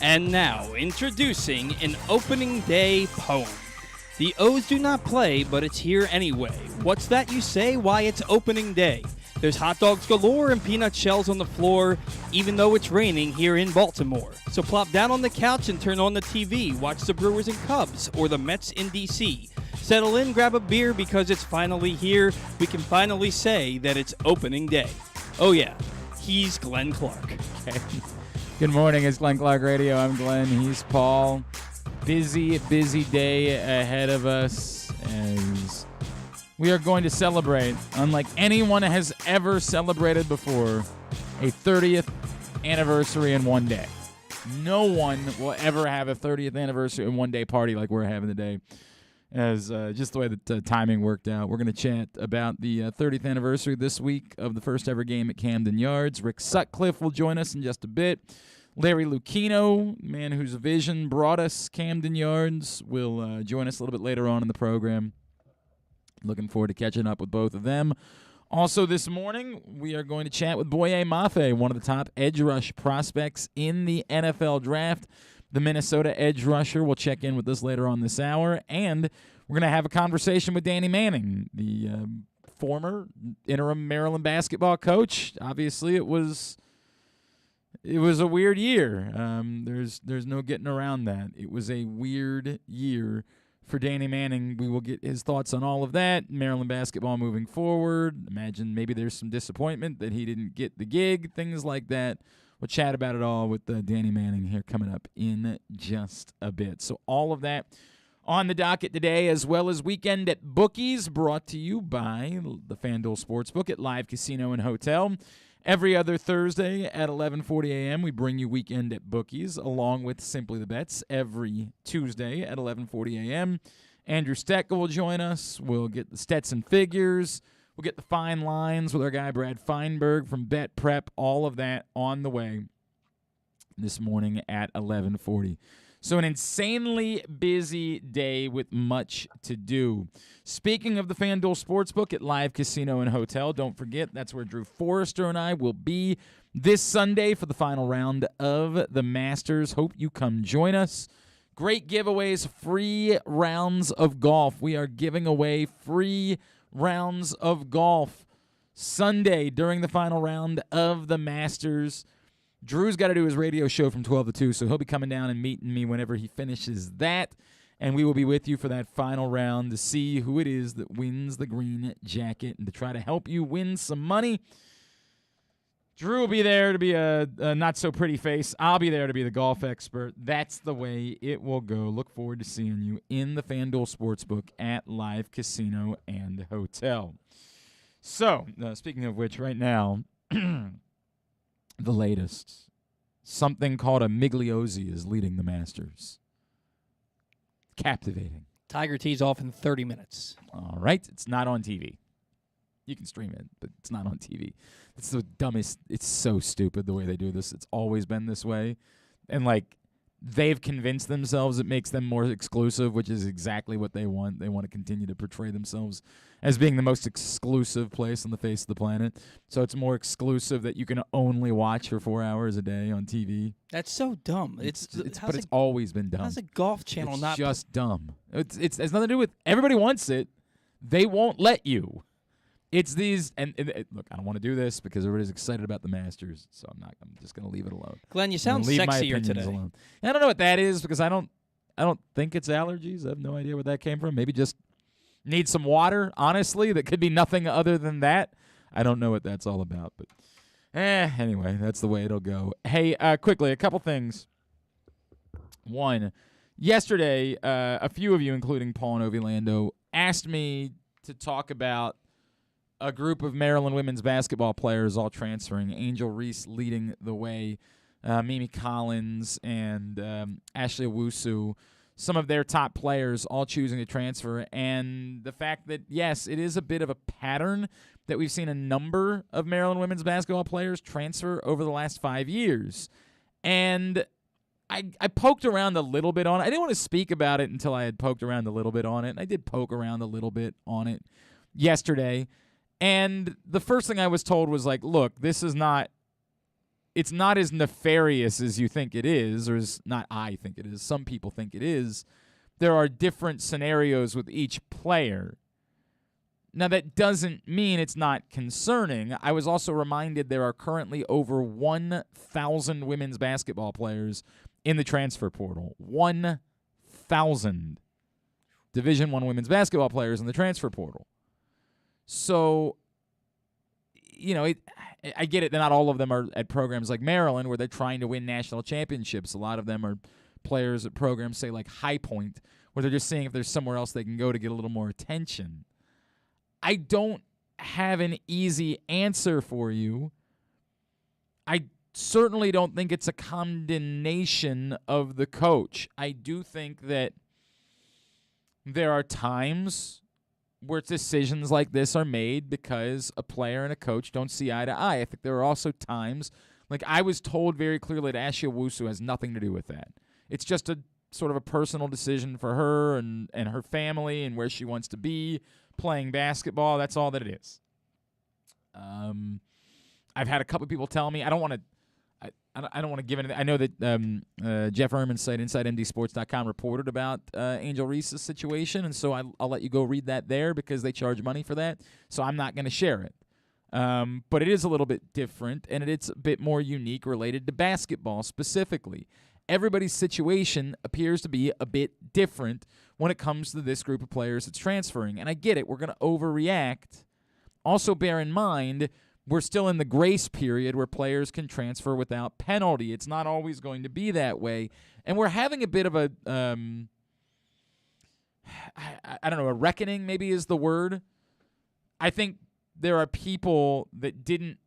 And now, introducing an opening day poem. The O's do not play, but it's here anyway. What's that you say? Why, it's opening day. There's hot dogs galore and peanut shells on the floor, even though it's raining here in Baltimore. So plop down on the couch and turn on the TV. Watch the Brewers and Cubs, or the Mets in D.C. Settle in, grab a beer, because it's finally here. We can finally say that it's opening day. Oh yeah, he's Glenn Clark. Okay. Good morning, it's Glenn Clark Radio. I'm Glenn, he's Paul. Busy day ahead of us as we are going to celebrate, unlike anyone has ever celebrated before, a 30th anniversary in one day. No one will ever have a 30th anniversary in one day party like we're having today, as just the way that the timing worked out. We're going to chat about the 30th anniversary this week of the first ever game at Camden Yards. Rick Sutcliffe will join us in just a bit. Larry Lucchino, man whose vision brought us Camden Yards, will join us a little bit later on in the program. Looking forward to catching up with both of them. Also this morning, we are going to chat with Boye Mafe, one of the top edge rush prospects in the NFL draft. The Minnesota edge rusher will check in with us later on this hour. And we're going to have a conversation with Danny Manning, the former interim Maryland basketball coach. Obviously, it was a weird year. There's no getting around that. It was a weird year for Danny Manning. We will get his thoughts on all of that. Maryland basketball moving forward. Imagine maybe there's some disappointment that he didn't get the gig, things like that. We'll chat about it all with Danny Manning here coming up in just a bit. So all of that on the docket today, as well as Weekend at Bookies, brought to you by the FanDuel Sportsbook at Live Casino and Hotel. Every other Thursday at 11:40 a.m., we bring you Weekend at Bookies, along with Simply the Bets every Tuesday at 11:40 a.m. Andrew Steckel will join us. We'll get the Stetson figures. We'll get the fine lines with our guy Brad Feinberg from Bet Prep. All of that on the way this morning at 11:40. So an insanely busy day with much to do. Speaking of the FanDuel Sportsbook at Live Casino and Hotel, don't forget that's where Drew Forrester and I will be this Sunday for the final round of the Masters. Hope you come join us. Great giveaways, free rounds of golf. We are giving away free rounds of golf Sunday during the final round of the Masters. Drew's got to do his radio show from 12 to 2, so he'll be coming down and meeting me whenever he finishes that. And we will be with you for that final round to see who it is that wins the green jacket and to try to help you win some money. Drew will be there to be a not-so-pretty face. I'll be there to be the golf expert. That's the way it will go. Look forward to seeing you in the FanDuel Sportsbook at Live Casino and Hotel. So, speaking of which, right now, the latest. Something called a Migliozzi is leading the Masters. Captivating. Tiger tees off in 30 minutes. All right. It's not on TV. You can stream it, but it's not on TV. It's the dumbest. It's so stupid the way they do this. It's always been this way. And, they've convinced themselves it makes them more exclusive, which is exactly what they want. They want to continue to portray themselves as being the most exclusive place on the face of the planet. So it's more exclusive that you can only watch for 4 hours a day on TV. That's so dumb. But it's always been dumb. How's a golf channel not? It's just dumb. It has nothing to do with everybody wants it. They won't let you. It's these, and look, I don't want to do this because everybody's excited about the Masters, so I'm just going to leave it alone. Glenn, you sound sexier today. Alone. I don't know what that is because I don't think it's allergies. I have no idea where that came from. Maybe just need some water, honestly. That could be nothing other than that. I don't know what that's all about, but anyway, that's the way it'll go. Hey, quickly, a couple things. One, yesterday, a few of you, including Paul and Ovilando, asked me to talk about a group of Maryland women's basketball players all transferring. Angel Reese leading the way, Mimi Collins and Ashley Owusu, some of their top players all choosing to transfer. And the fact that, yes, it is a bit of a pattern that we've seen a number of Maryland women's basketball players transfer over the last 5 years. And I poked around a little bit on it. I didn't want to speak about it until I had poked around a little bit on it. And I did poke around a little bit on it yesterday. And the first thing I was told was like, look, it's not as nefarious as you think it is, or as not I think it is. Some people think it is. There are different scenarios with each player. Now, that doesn't mean it's not concerning. I was also reminded there are currently over 1,000 women's basketball players in the transfer portal. 1,000 Division I women's basketball players in the transfer portal. So, I get it that not all of them are at programs like Maryland where they're trying to win national championships. A lot of them are players at programs, say, like High Point, where they're just seeing if there's somewhere else they can go to get a little more attention. I don't have an easy answer for you. I certainly don't think it's a condemnation of the coach. I do think that there are times where decisions like this are made because a player and a coach don't see eye to eye. I think there are also times, like I was told very clearly that Ashia Wusu has nothing to do with that. It's just a sort of a personal decision for her and her family and where she wants to be playing basketball. That's all that it is. I've had a couple people tell me, I don't want to give anything. I know that Jeff Ehrman's site, InsideMDSports.com, reported about Angel Reese's situation, and so I'll let you go read that there because they charge money for that, so I'm not going to share it. But it is a little bit different, and it's a bit more unique related to basketball specifically. Everybody's situation appears to be a bit different when it comes to this group of players that's transferring, and I get it. We're going to overreact. Also, bear in mind, we're still in the grace period where players can transfer without penalty. It's not always going to be that way. And we're having a bit of a, I don't know, a reckoning maybe is the word. I think there are people that didn't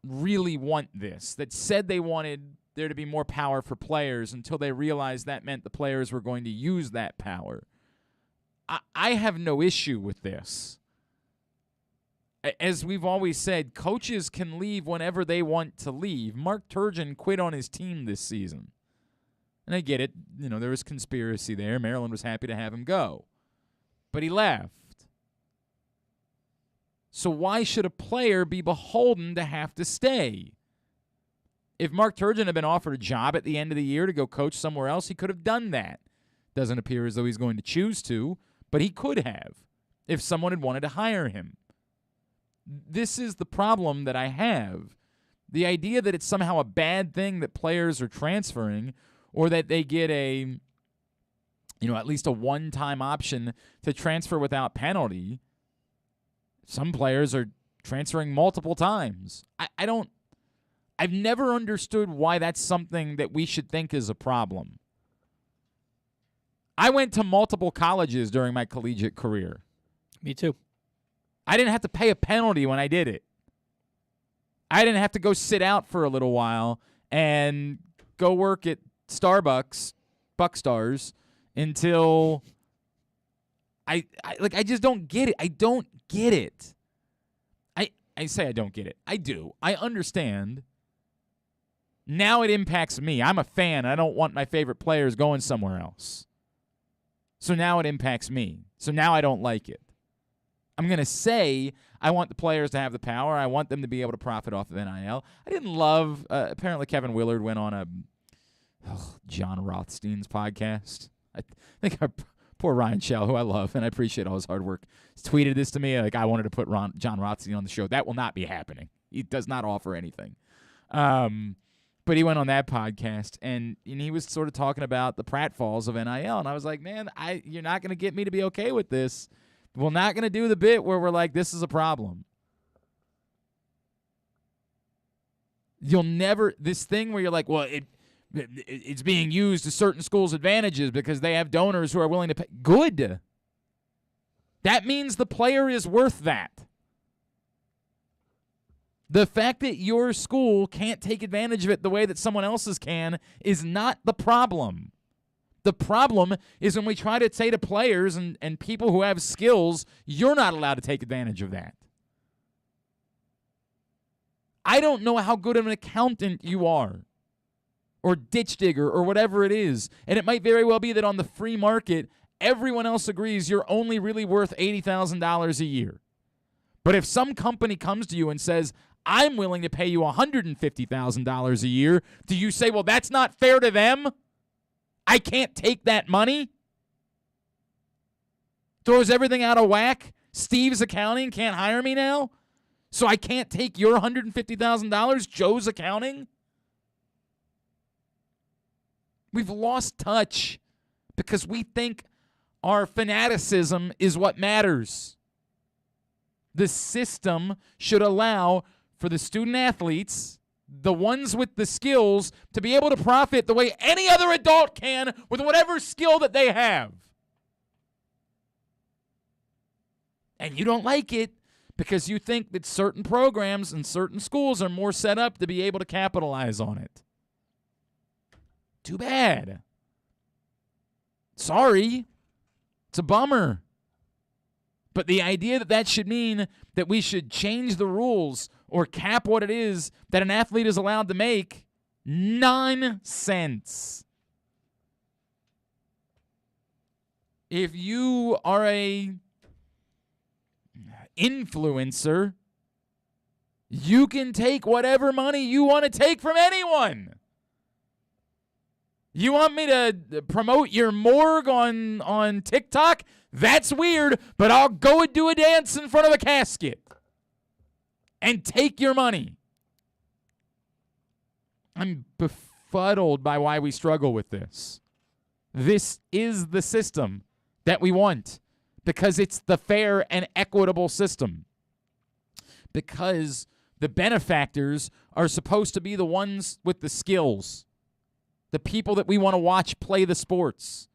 really want this, that said they wanted there to be more power for players until they realized that meant the players were going to use that power. I have no issue with this. As we've always said, coaches can leave whenever they want to leave. Mark Turgeon quit on his team this season. And I get it. There was conspiracy there. Maryland was happy to have him go. But he left. So why should a player be beholden to have to stay? If Mark Turgeon had been offered a job at the end of the year to go coach somewhere else, he could have done that. Doesn't appear as though he's going to choose to, but he could have if someone had wanted to hire him. This is the problem that I have. The idea that it's somehow a bad thing that players are transferring or that they get at least a one-time option to transfer without penalty. Some players are transferring multiple times. I've never understood why that's something that we should think is a problem. I went to multiple colleges during my collegiate career. Me too. I didn't have to pay a penalty when I did it. I didn't have to go sit out for a little while and go work at Starbucks, Buckstars, until I just don't get it. I don't get it. I say I don't get it. I do. I understand. Now it impacts me. I'm a fan. I don't want my favorite players going somewhere else. So now it impacts me. So now I don't like it. I'm going to say I want the players to have the power. I want them to be able to profit off of NIL. I didn't love, apparently Kevin Willard went on John Rothstein's podcast. I think our poor Ryan Shell, who I love, and I appreciate all his hard work, tweeted this to me. Like, I wanted to put John Rothstein on the show. That will not be happening. He does not offer anything. But he went on that podcast, and he was sort of talking about the pratfalls of NIL. And I was like, man, you're not going to get me to be okay with this. We're not going to do the bit where we're like, this is a problem. You'll never, this thing where you're like, well, it's being used to certain schools' advantages because they have donors who are willing to pay. Good. That means the player is worth that. The fact that your school can't take advantage of it the way that someone else's can is not the problem. The problem is when we try to say to players and people who have skills, you're not allowed to take advantage of that. I don't know how good of an accountant you are, or ditch digger, or whatever it is. And it might very well be that on the free market, everyone else agrees you're only really worth $80,000 a year. But if some company comes to you and says, I'm willing to pay you $150,000 a year, do you say, well, that's not fair to them? I can't take that money? Throws everything out of whack? Steve's accounting can't hire me now? So I can't take your $150,000, Joe's accounting? We've lost touch because we think our fanaticism is what matters. The system should allow for the student athletes, the ones with the skills, to be able to profit the way any other adult can with whatever skill that they have. And you don't like it because you think that certain programs and certain schools are more set up to be able to capitalize on it. Too bad. Sorry. It's a bummer. But the idea that that should mean that we should change the rules or cap what it is that an athlete is allowed to make, nonsense. If you are a influencer, you can take whatever money you want to take from anyone. You want me to promote your morgue on TikTok? That's weird, but I'll go and do a dance in front of a casket and take your money. I'm befuddled by why we struggle with this. This is the system that we want because it's the fair and equitable system. Because the benefactors are supposed to be the ones with the skills. The people that we want to watch play the sports.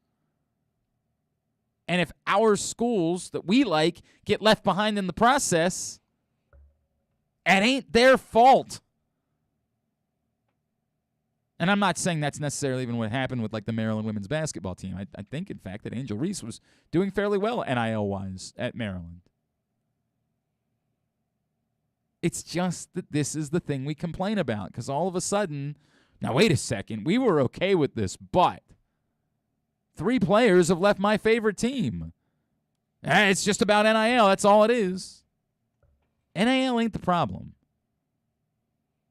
And if our schools that we like get left behind in the process, it ain't their fault. And I'm not saying that's necessarily even what happened with like the Maryland women's basketball team. I think, in fact, that Angel Reese was doing fairly well NIL-wise at Maryland. It's just that this is the thing we complain about because all of a sudden, now wait a second, we were okay with this, but 3 players have left my favorite team. It's just about NIL. That's all it is. NIL ain't the problem.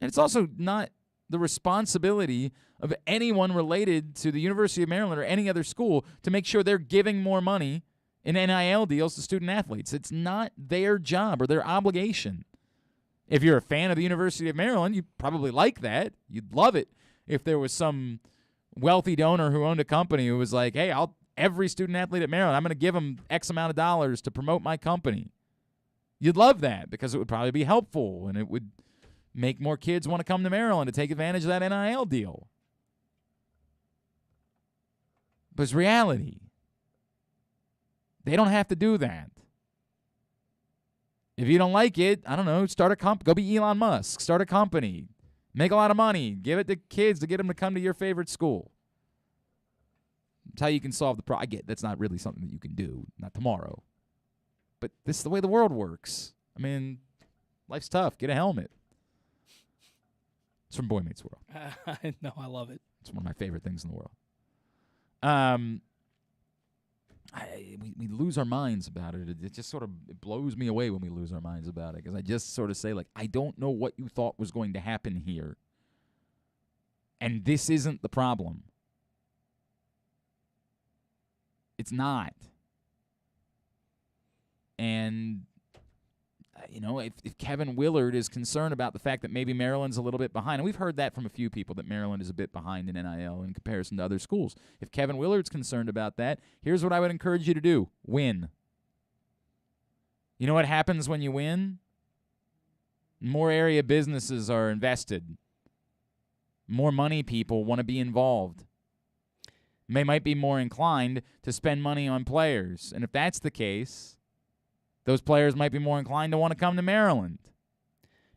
And it's also not the responsibility of anyone related to the University of Maryland or any other school to make sure they're giving more money in NIL deals to student athletes. It's not their job or their obligation. If you're a fan of the University of Maryland, you probably like that. You'd love it if there was some wealthy donor who owned a company who was like, hey, every student athlete at Maryland, I'm going to give them X amount of dollars to promote my company. You'd love that because it would probably be helpful and it would make more kids want to come to Maryland to take advantage of that NIL deal. But it's reality. They don't have to do that. If you don't like it, I don't know, start a company. Go be Elon Musk. Start a company. Make a lot of money. Give it to kids to get them to come to your favorite school. That's how you can solve the problem. I get that's not really something that you can do, not tomorrow. But this is the way the world works. I mean, life's tough. Get a helmet. It's from Boy Meets World. No, I love it. It's one of my favorite things in the world. We lose our minds about it. It just sort of it blows me away when we lose our minds about it because I just sort of say, like, I don't know what you thought was going to happen here. And this isn't the problem. It's not. And, you know, if Kevin Willard is concerned about the fact that maybe Maryland's a little bit behind, and we've heard that from a few people, that Maryland is a bit behind in NIL in comparison to other schools. If Kevin Willard's concerned about that, here's what I would encourage you to do. Win. You know what happens when you win? More area businesses are invested. More money people want to be involved. They might be more inclined to spend money on players. And if that's the case, those players might be more inclined to want to come to Maryland.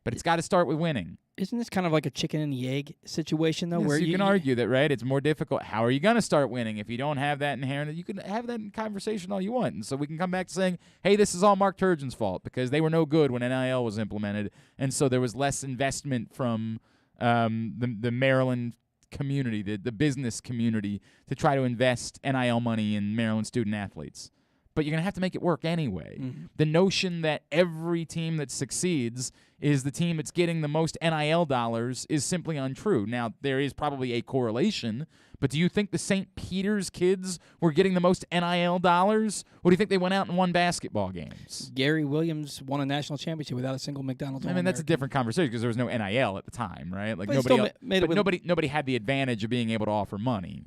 But it's got to start with winning. Isn't this kind of like a chicken and the egg situation, though? Yes, where you can argue that, right? It's more difficult. How are you going to start winning if you don't have that inherent? You can have that conversation all you want. And so we can come back to saying, hey, this is all Mark Turgeon's fault because they were no good when NIL was implemented. And so there was less investment from the Maryland community, the business community, to try to invest NIL money in Maryland student athletes. but you're going to have to make it work anyway. Mm-hmm. The notion that every team that succeeds is the team that's getting the most NIL dollars is simply untrue. Now, there is probably a correlation, but do you think the St. Peter's kids were getting the most NIL dollars? Or do you think they went out and won basketball games? Gary Williams won a national championship without a single McDonald's. I mean, that's a different conversation because there was no NIL at the time, right? Like but nobody had the advantage of being able to offer money.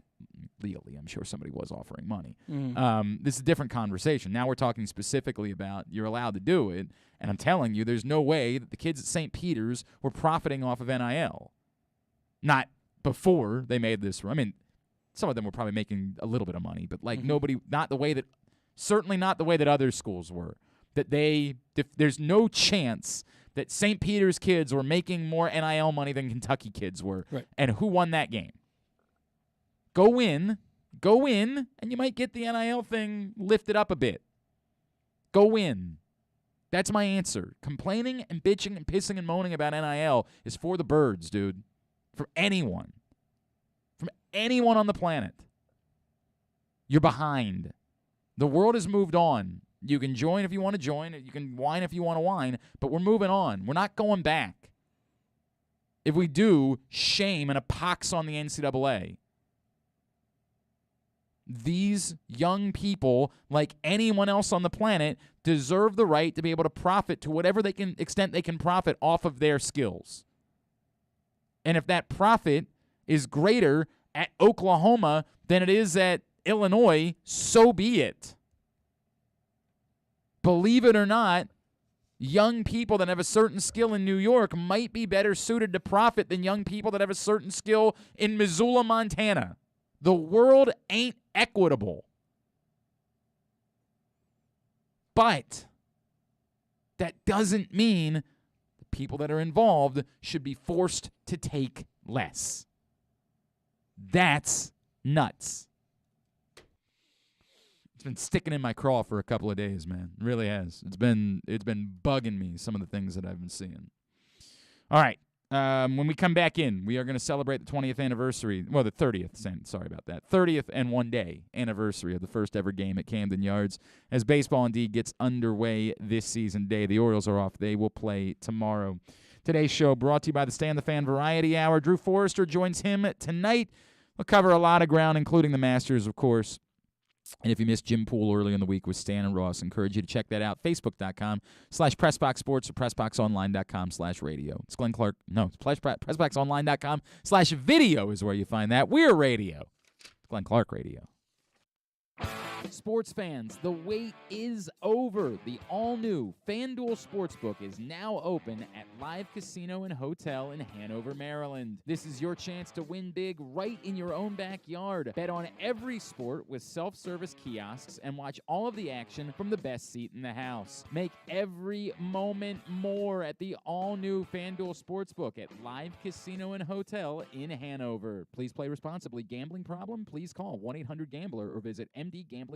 Legally, I'm sure somebody was offering money. Mm-hmm. This is a different conversation. Now we're talking specifically about you're allowed to do it, and I'm telling you, there's no way that the kids at St. Peter's were profiting off of NIL. Not before they made this. I mean, some of them were probably making a little bit of money, but like certainly not the way that other schools were. There's no chance that St. Peter's kids were making more NIL money than Kentucky kids were. Right. And who won that game? Go in, and you might get the NIL thing lifted up a bit. Go in. That's my answer. Complaining and bitching and pissing and moaning about NIL is for the birds, dude. For anyone. From anyone on the planet. You're behind. The world has moved on. You can join if you want to join. You can whine if you want to whine. But we're moving on. We're not going back. If we do, shame and a pox on the NCAA. These young people, like anyone else on the planet, deserve the right to be able to profit to whatever extent they can profit off of their skills. And if that profit is greater at Oklahoma than it is at Illinois, so be it. Believe it or not, young people that have a certain skill in New York might be better suited to profit than young people that have a certain skill in Missoula, Montana. The world ain't equitable. But that doesn't mean the people that are involved should be forced to take less. That's nuts. It's been sticking in my craw for a couple of days, man. It really has. It's been bugging me, some of the things that I've been seeing. All right. When we come back in, we are going to celebrate the 20th anniversary. Well, the 30th. Sorry about that. 30th and 1 day anniversary of the first ever game at Camden Yards as baseball indeed gets underway this season day. The Orioles are off. They will play tomorrow. Today's show brought to you by the Stan the Fan Variety Hour. Drew Forrester joins him tonight. We'll cover a lot of ground, including the Masters, of course. And if you missed Jim Poole early in the week with Stan and Ross, I encourage you to check that out. Facebook.com/PressBoxSports or PressBoxOnline.com/radio. It's Glenn Clark. No, it's PressBoxOnline.com/video is where you find that. We're radio. It's Glenn Clark Radio. Sports fans, the wait is over. The all-new FanDuel Sportsbook is now open at Live Casino and Hotel in Hanover, Maryland. This is your chance to win big right in your own backyard. Bet on every sport with self-service kiosks and watch all of the action from the best seat in the house. Make every moment more at the all-new FanDuel Sportsbook at Live Casino and Hotel in Hanover. Please play responsibly. Gambling problem? Please call 1-800-GAMBLER or visit mdgamblinghelp.org.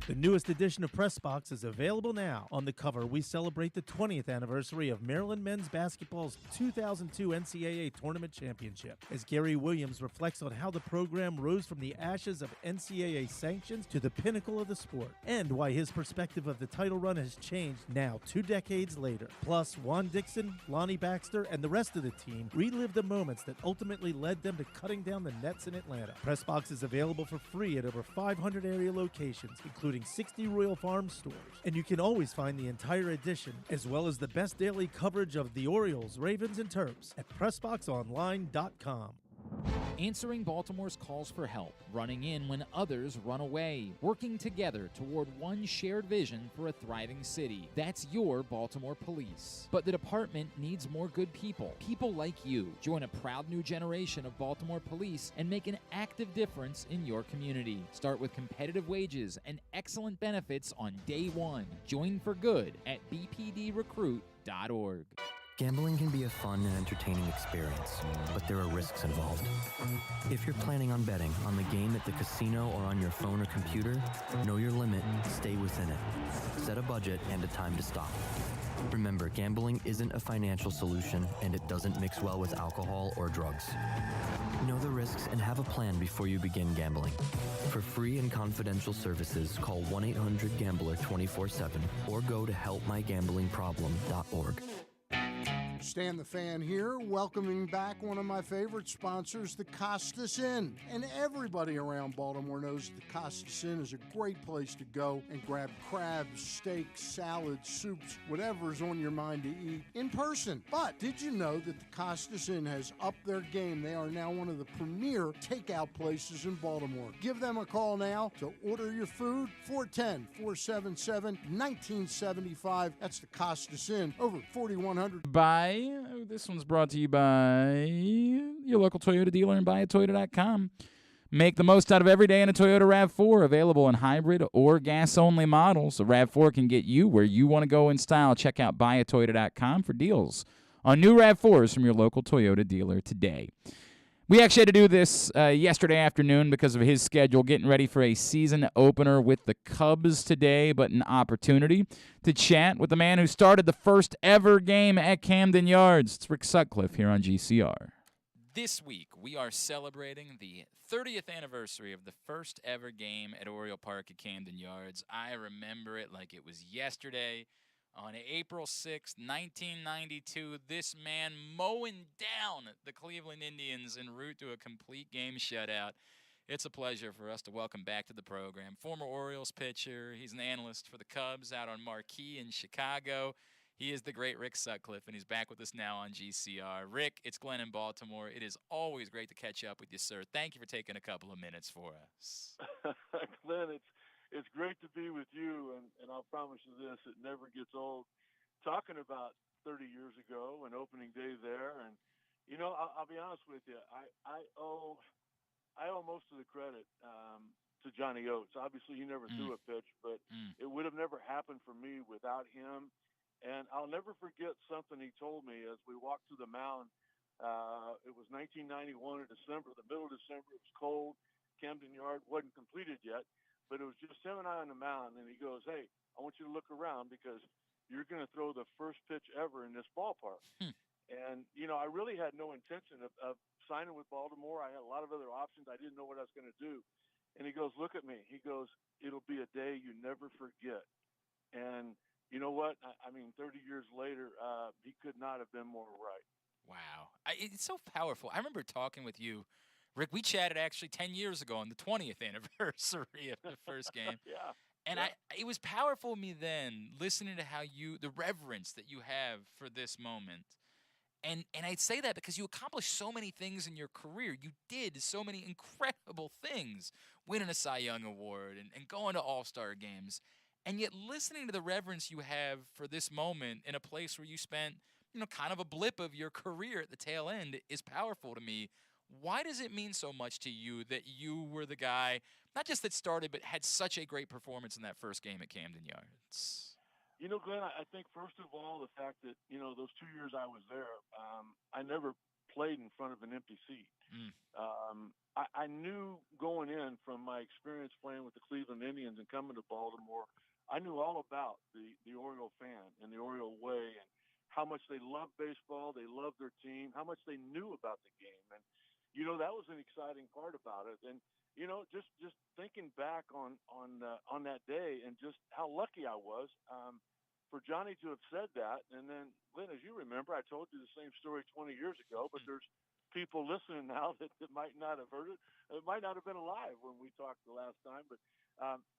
The newest edition of PressBox is available now. On the cover, we celebrate the 20th anniversary of Maryland men's basketball's 2002 NCAA Tournament Championship, as Gary Williams reflects on how the program rose from the ashes of NCAA sanctions to the pinnacle of the sport, and why his perspective of the title run has changed now 2 decades later. Plus, Juan Dixon, Lonnie Baxter, and the rest of the team relive the moments that ultimately led them to cutting down the nets in Atlanta. PressBox is available for free at over 500 area locations, including 60 Royal Farms stores. And you can always find the entire edition, as well as the best daily coverage of the Orioles, Ravens, and Terps at PressBoxOnline.com. Answering Baltimore's calls for help, running in when others run away, working together toward one shared vision for a thriving city. That's your Baltimore Police. But the department needs more good people, people like you. Join a proud new generation of Baltimore Police and make an active difference in your community. Start with competitive wages and excellent benefits on day one. Join for good at bpdrecruit.org. Gambling can be a fun and entertaining experience, but there are risks involved. If you're planning on betting on the game at the casino or on your phone or computer, know your limit, stay within it. Set a budget and a time to stop. Remember, gambling isn't a financial solution, and it doesn't mix well with alcohol or drugs. Know the risks and have a plan before you begin gambling. For free and confidential services, call 1-800-GAMBLER 24/7 or go to helpmygamblingproblem.org. Stan the Fan here, welcoming back one of my favorite sponsors, the Costas Inn. And everybody around Baltimore knows the Costas Inn is a great place to go and grab crabs, steaks, salads, soups, whatever's on your mind to eat in person. But did you know that the Costas Inn has upped their game? They are now one of the premier takeout places in Baltimore. Give them a call now to order your food, 410-477-1975. That's the Costas Inn, over 4100. This one's brought to you by your local Toyota dealer and buyatoyota.com. Make the most out of every day in a Toyota RAV4, available in hybrid or gas-only models. The RAV4 can get you where you want to go in style. Check out buyatoyota.com for deals on new RAV4s from your local Toyota dealer today. We actually had to do this yesterday afternoon because of his schedule, getting ready for a season opener with the Cubs today, but an opportunity to chat with the man who started the first ever game at Camden Yards. It's Rick Sutcliffe here on GCR. This week, we are celebrating the 30th anniversary of the first ever game at Oriole Park at Camden Yards. I remember it like it was yesterday. On April 6, 1992, this man mowing down the Cleveland Indians en route to a complete game shutout. It's a pleasure for us to welcome back to the program former Orioles pitcher. He's an analyst for the Cubs out on Marquee in Chicago. He is the great Rick Sutcliffe, and he's back with us now on GCR. Rick, it's Glenn in Baltimore. It is always great to catch up with you, sir. Thank you for taking a couple of minutes for us. Glenn, it's great to be with you, and I'll promise you this, it never gets old. Talking about 30 years ago and opening day there, and, you know, I'll be honest with you, I owe most of the credit to Johnny Oates. Obviously, he never threw a pitch, but it would have never happened for me without him. And I'll never forget something he told me as we walked through the mound. It was 1991 in December, the middle of December. It was cold. Camden Yard wasn't completed yet. But it was just him and I on the mound, and he goes, "Hey, I want you to look around because you're going to throw the first pitch ever in this ballpark." And, you know, I really had no intention of signing with Baltimore. I had a lot of other options. I didn't know what I was going to do. And he goes, "Look at me." He goes, "It'll be a day you never forget." And you know what? I mean, 30 years later, he could not have been more right. Wow. It's so powerful. I remember talking with you, Rick. We chatted actually 10 years ago on the 20th anniversary of the first game. Yeah. And it was powerful to me then, listening to how the reverence that you have for this moment. And I'd say that because you accomplished so many things in your career. You did so many incredible things, winning a Cy Young Award and going to All-Star games. And yet listening to the reverence you have for this moment in a place where you spent, you know, kind of a blip of your career at the tail end is powerful to me. Why does it mean so much to you that you were the guy, not just that started, but had such a great performance in that first game at Camden Yards? You know, Glenn, I think first of all, the fact that, you know, those 2 years I was there, I never played in front of an empty seat. I knew going in from my experience playing with the Cleveland Indians and coming to Baltimore, I knew all about the Oriole fan and the Oriole way and how much they love baseball, they love their team, how much they knew about the game. And, you know, that was an exciting part about it. And, you know, just thinking back on that day and just how lucky I was for Johnny to have said that. And then, Glenn, as you remember, I told you the same story 20 years ago, but there's people listening now that might not have heard it. It might not have been alive when we talked the last time. But,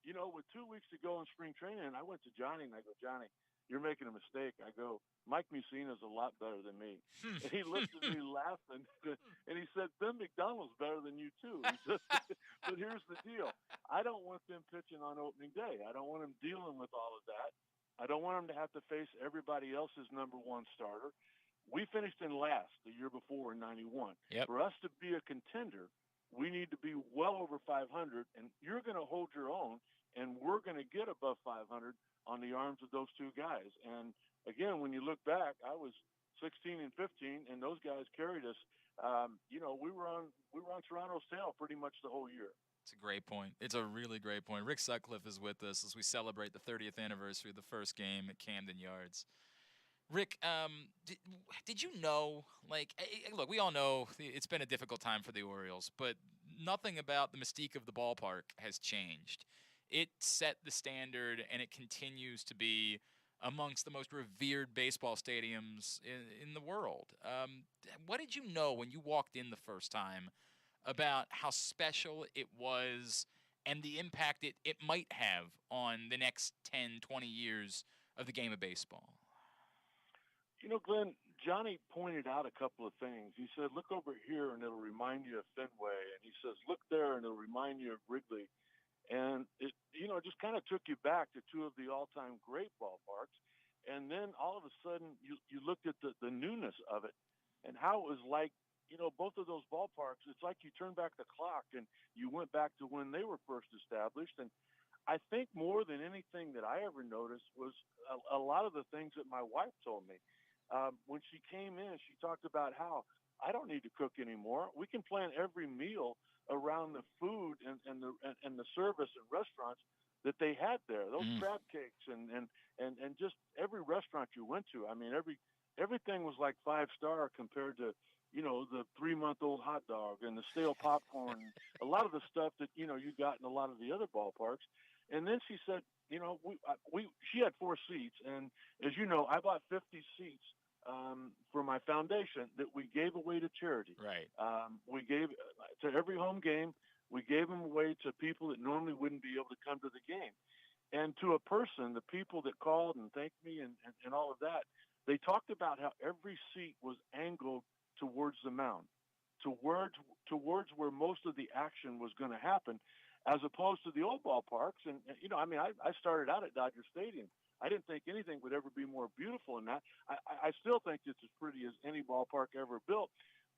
you know, with 2 weeks to go in spring training, I went to Johnny and I go, "Johnny, you're making a mistake." I go, "Mike Mussina's a lot better than me." And he looked at me laughing, and he said, "Ben McDonald's better than you, too." He said, "But here's the deal. I don't want them pitching on opening day. I don't want them dealing with all of that. I don't want them to have to face everybody else's number one starter." We finished in last the year before in 91. Yep. For us to be a contender, we need to be well over 500, and you're going to hold your own, and we're going to get above 500 on the arms of those two guys. And again, when you look back, I was 16 and 15, and those guys carried us. We were on Toronto's tail pretty much the whole year. It's a great point. It's a really great point. Rick Sutcliffe is with us as we celebrate the 30th anniversary of the first game at Camden Yards. Rick, did you know, look, we all know it's been a difficult time for the Orioles, but nothing about the mystique of the ballpark has changed. It set the standard, and it continues to be amongst the most revered baseball stadiums in the world. What did you know when you walked in the first time about how special it was and the impact it might have on the next 10, 20 years of the game of baseball? Glenn, Johnny pointed out a couple of things. He said, look over here and it'll remind you of Fenway. And he says, look there and it'll remind you of Wrigley. And it just kind of took you back to two of the all-time great ballparks. And then all of a sudden you looked at the newness of it and how it was like, both of those ballparks, it's like you turned back the clock and you went back to when they were first established. And I think more than anything that I ever noticed was a lot of the things that my wife told me. When she came in, she talked about how I don't need to cook anymore. We can plan every meal around the food and the service and restaurants that they had there. Those crab cakes and just every restaurant you went to. I mean, everything was like 5-star compared to the 3-month-old hot dog and the stale popcorn. A lot of the stuff that you got in a lot of the other ballparks. And then she said, she had 4 seats, and as you know, I bought 50 seats for my foundation that we gave away to charity. Right. We gave to every home game. We gave them away to people that normally wouldn't be able to come to the game. And to a person, the people that called and thanked me and all of that, they talked about how every seat was angled towards the mound, towards where most of the action was going to happen, as opposed to the old ballparks. And I started out at Dodger Stadium. I didn't think anything would ever be more beautiful than that. I still think it's as pretty as any ballpark ever built,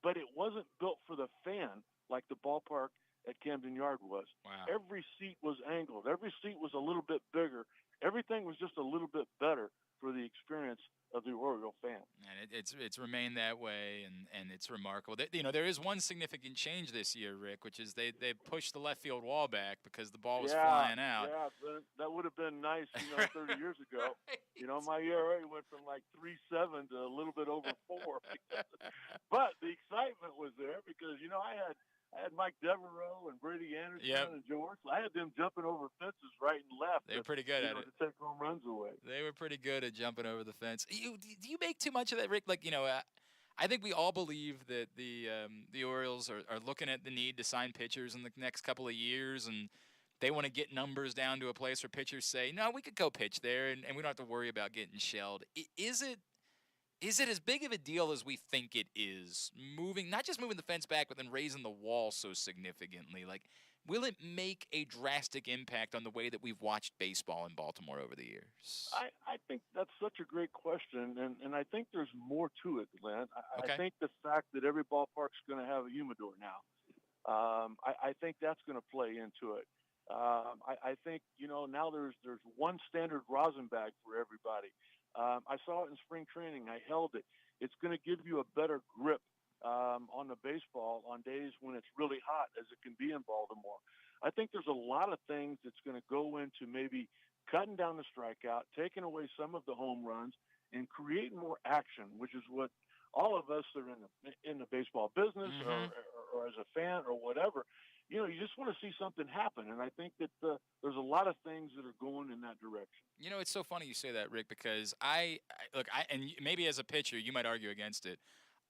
but it wasn't built for the fan like the ballpark at Camden Yard was. Wow. Every seat was angled. Every seat was a little bit bigger. Everything was just a little bit better for the experience of the Oriole fan. And it's remained that way, and it's remarkable. There is one significant change this year, Rick, which is they pushed the left field wall back because the ball was flying out. Yeah, that would have been nice, 30 years ago. Right. My ERA went from like 3.7 to a little bit over 4. But the excitement was there because, I had Mike Devereaux and Brady Anderson and George. I had them jumping over fences right and left. They were pretty good at it. To take home runs away. They were pretty good at jumping over the fence. Do you make too much of that, Rick? I think we all believe that the Orioles are looking at the need to sign pitchers in the next couple of years, and they want to get numbers down to a place where pitchers say, no, we could go pitch there, and we don't have to worry about getting shelled. Is it as big of a deal as we think it is, not just moving the fence back, but then raising the wall so significantly? Will it make a drastic impact on the way that we've watched baseball in Baltimore over the years? I think that's such a great question, and I think there's more to it, Glenn. Okay. I think the fact that every ballpark's going to have a humidor now, I think that's going to play into it. I think, now there's one standard rosin bag for everybody. I saw it in spring training. I held it. It's going to give you a better grip on the baseball on days when it's really hot, as it can be in Baltimore. I think there's a lot of things that's going to go into maybe cutting down the strikeout, taking away some of the home runs, and creating more action, which is what all of us that are in the baseball business or as a fan or whatever, you just want to see something happen. And I think that there's a lot of things that are going in that direction. It's so funny you say that, Rick, because and maybe as a pitcher, you might argue against it.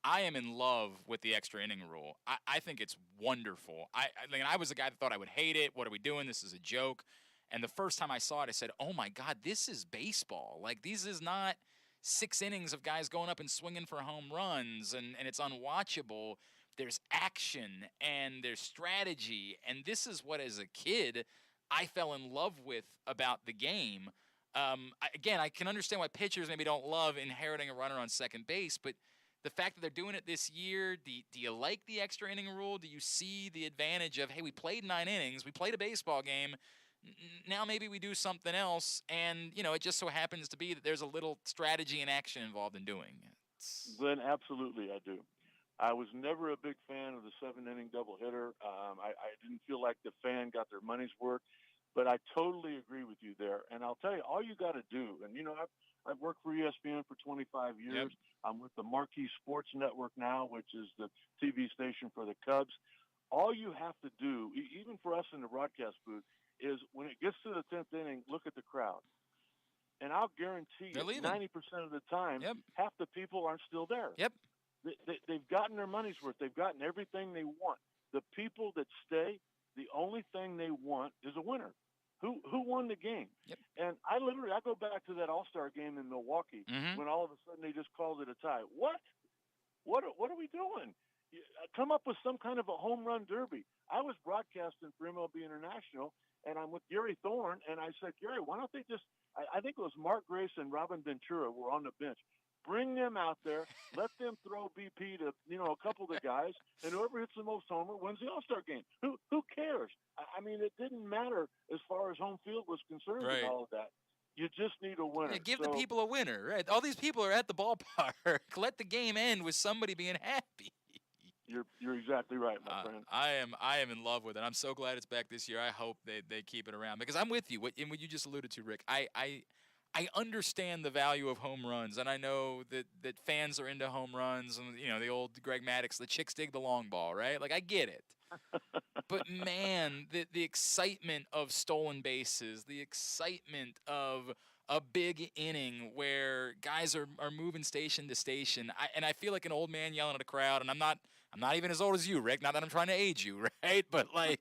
I am in love with the extra inning rule. I think it's wonderful. I was the guy that thought I would hate it. What are we doing? This is a joke. And the first time I saw it, I said, oh, my God, this is baseball. This is not 6 innings of guys going up and swinging for home runs, and it's unwatchable. There's action, and there's strategy. And this is what, as a kid, I fell in love with about the game. I can understand why pitchers maybe don't love inheriting a runner on second base, but the fact that they're doing it this year, do you like the extra inning rule? Do you see the advantage of, hey, we played 9 innings, we played a baseball game, now maybe we do something else, and, it just so happens to be that there's a little strategy and action involved in doing it? Glenn, absolutely I do. I was never a big fan of the 7-inning doubleheader. I didn't feel like the fan got their money's worth, but I totally agree with you there. And I'll tell you, all you got to do, and I've worked for ESPN for 25 years. Yep. I'm with the Marquee Sports Network now, which is the TV station for the Cubs. All you have to do, even for us in the broadcast booth, is when it gets to the 10th inning, look at the crowd. And I'll guarantee They're you, leaving. 90% of the time, Yep. half the people aren't still there. Yep. They've gotten their money's worth. They've gotten everything they want. The people that stay, the only thing they want is a winner. Who won the game? Yep. And I go back to that All-Star game in Milwaukee when all of a sudden they just called it a tie. What are we doing? Come up with some kind of a home run derby. I was broadcasting for MLB International, and I'm with Gary Thorne, and I said, Gary, why don't they just – I think it was Mark Grace and Robin Ventura were on the bench. Bring them out there. Let them throw BP to, a couple of the guys, and whoever hits the most homer wins the All-Star game. Who cares? I mean, it didn't matter as far as home field was concerned Right. and all of that. You just need a winner. Yeah, give the people a winner, right? All these people are at the ballpark. Let the game end with somebody being happy. You're exactly right, my friend. I am in love with it. I'm so glad it's back this year. I hope they keep it around because I'm with you. What you just alluded to, Rick. I understand the value of home runs, and I know that fans are into home runs, and the old Greg Maddux, the chicks dig the long ball, right? Like I get it. But man, the excitement of stolen bases, the excitement of a big inning where guys are moving station to station. I feel like an old man yelling at a crowd, and I'm not even as old as you, Rick. Not that I'm trying to age you, right? But like,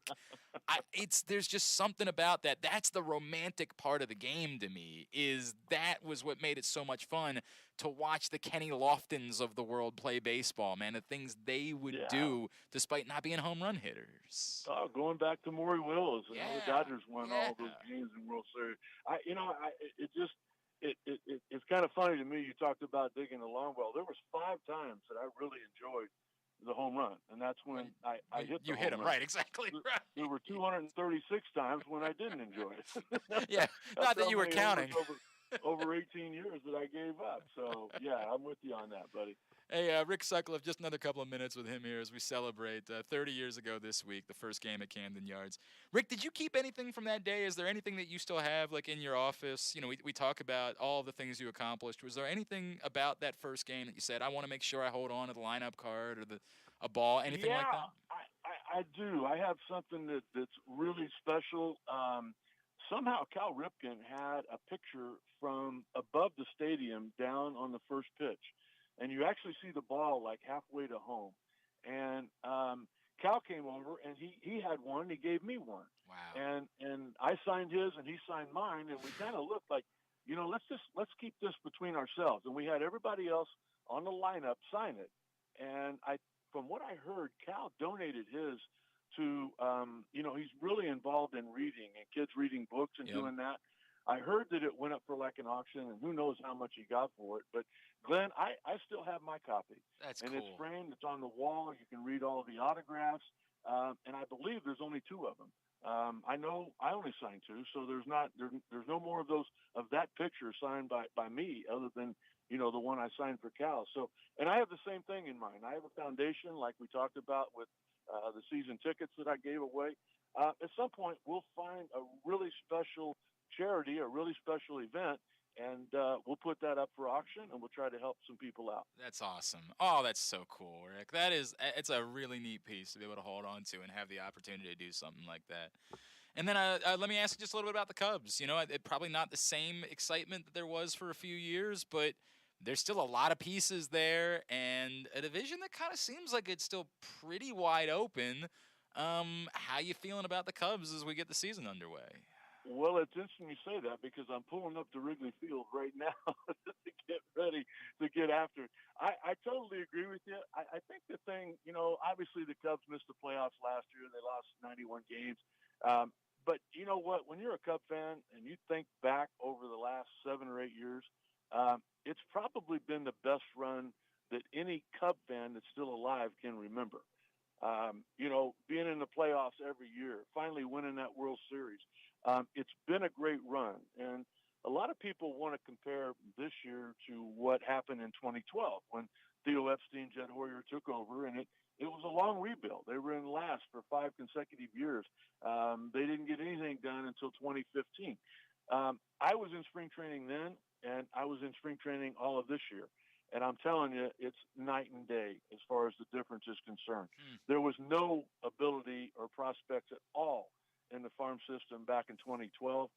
there's just something about that. That's the romantic part of the game to me. That was what made it so much fun to watch the Kenny Loftons of the world play baseball. Man, the things they would do despite not being home run hitters. Oh, going back to Maury Wills and how the Dodgers won all those games in World Series. It's kind of funny to me. You talked about digging the long ball. There was 5 times that I really enjoyed the home run, and that's when I hit the you hit him run. right, exactly right. There were 236 times when I didn't enjoy it. Yeah, not that you were counting. Over 18 years that I gave up. So yeah, I'm with you on that, buddy. Hey, Rick Sutcliffe, just another couple of minutes with him here as we celebrate 30 years ago this week, the first game at Camden Yards. Rick, did you keep anything from that day? Is there anything that you still have, like, in your office? We talk about all the things you accomplished. Was there anything about that first game that you said, I want to make sure I hold on to the lineup card or a ball, anything like that? I do. I have something that's really special. Somehow Cal Ripken had a picture from above the stadium down on the first pitch. And you actually see the ball like halfway to home. And Cal came over, and he had one. He gave me one. Wow. And I signed his, and he signed mine. And we kind of looked like, let's keep this between ourselves. And we had everybody else on the lineup sign it. And from what I heard, Cal donated his to, he's really involved in reading and kids reading books and doing that. I heard that it went up for like an auction, and who knows how much he got for it. But, Glenn, I still have my copy. That's and cool. It's framed. It's on the wall. You can read all of the autographs. And I believe there's only 2 of them. I know I only signed 2, so there's no more of that picture signed by me other than, the one I signed for Cal. So, and I have the same thing in mind. I have a foundation like we talked about with the season tickets that I gave away. At some point, we'll find a really special charity, a really special event, and we'll put that up for auction, and we'll try to help some people out. That's awesome. Oh, that's so cool, Rick. It's a really neat piece to be able to hold on to and have the opportunity to do something like that. And then let me ask you just a little bit about the Cubs. Probably not the same excitement that there was for a few years, but there's still a lot of pieces there, and a division that kind of seems like it's still pretty wide open. How you feeling about the Cubs as we get the season underway? Well, it's interesting you say that because I'm pulling up to Wrigley Field right now to get ready to get after it. I totally agree with you. I think the thing, obviously the Cubs missed the playoffs last year. They lost 91 games. But you know what? When you're a Cub fan and you think back over the last 7 or 8 years, it's probably been the best run that any Cub fan that's still alive can remember. Being in the playoffs every year, finally winning that World Series. It's been a great run. And a lot of people want to compare this year to what happened in 2012 when Theo Epstein, Jed Hoyer took over, and it was a long rebuild. They were in last for 5 consecutive years. They didn't get anything done until 2015. I was in spring training then, and I was in spring training all of this year. And I'm telling you, it's night and day as far as the difference is concerned. There was no ability or prospects at all in the farm system back in 2012.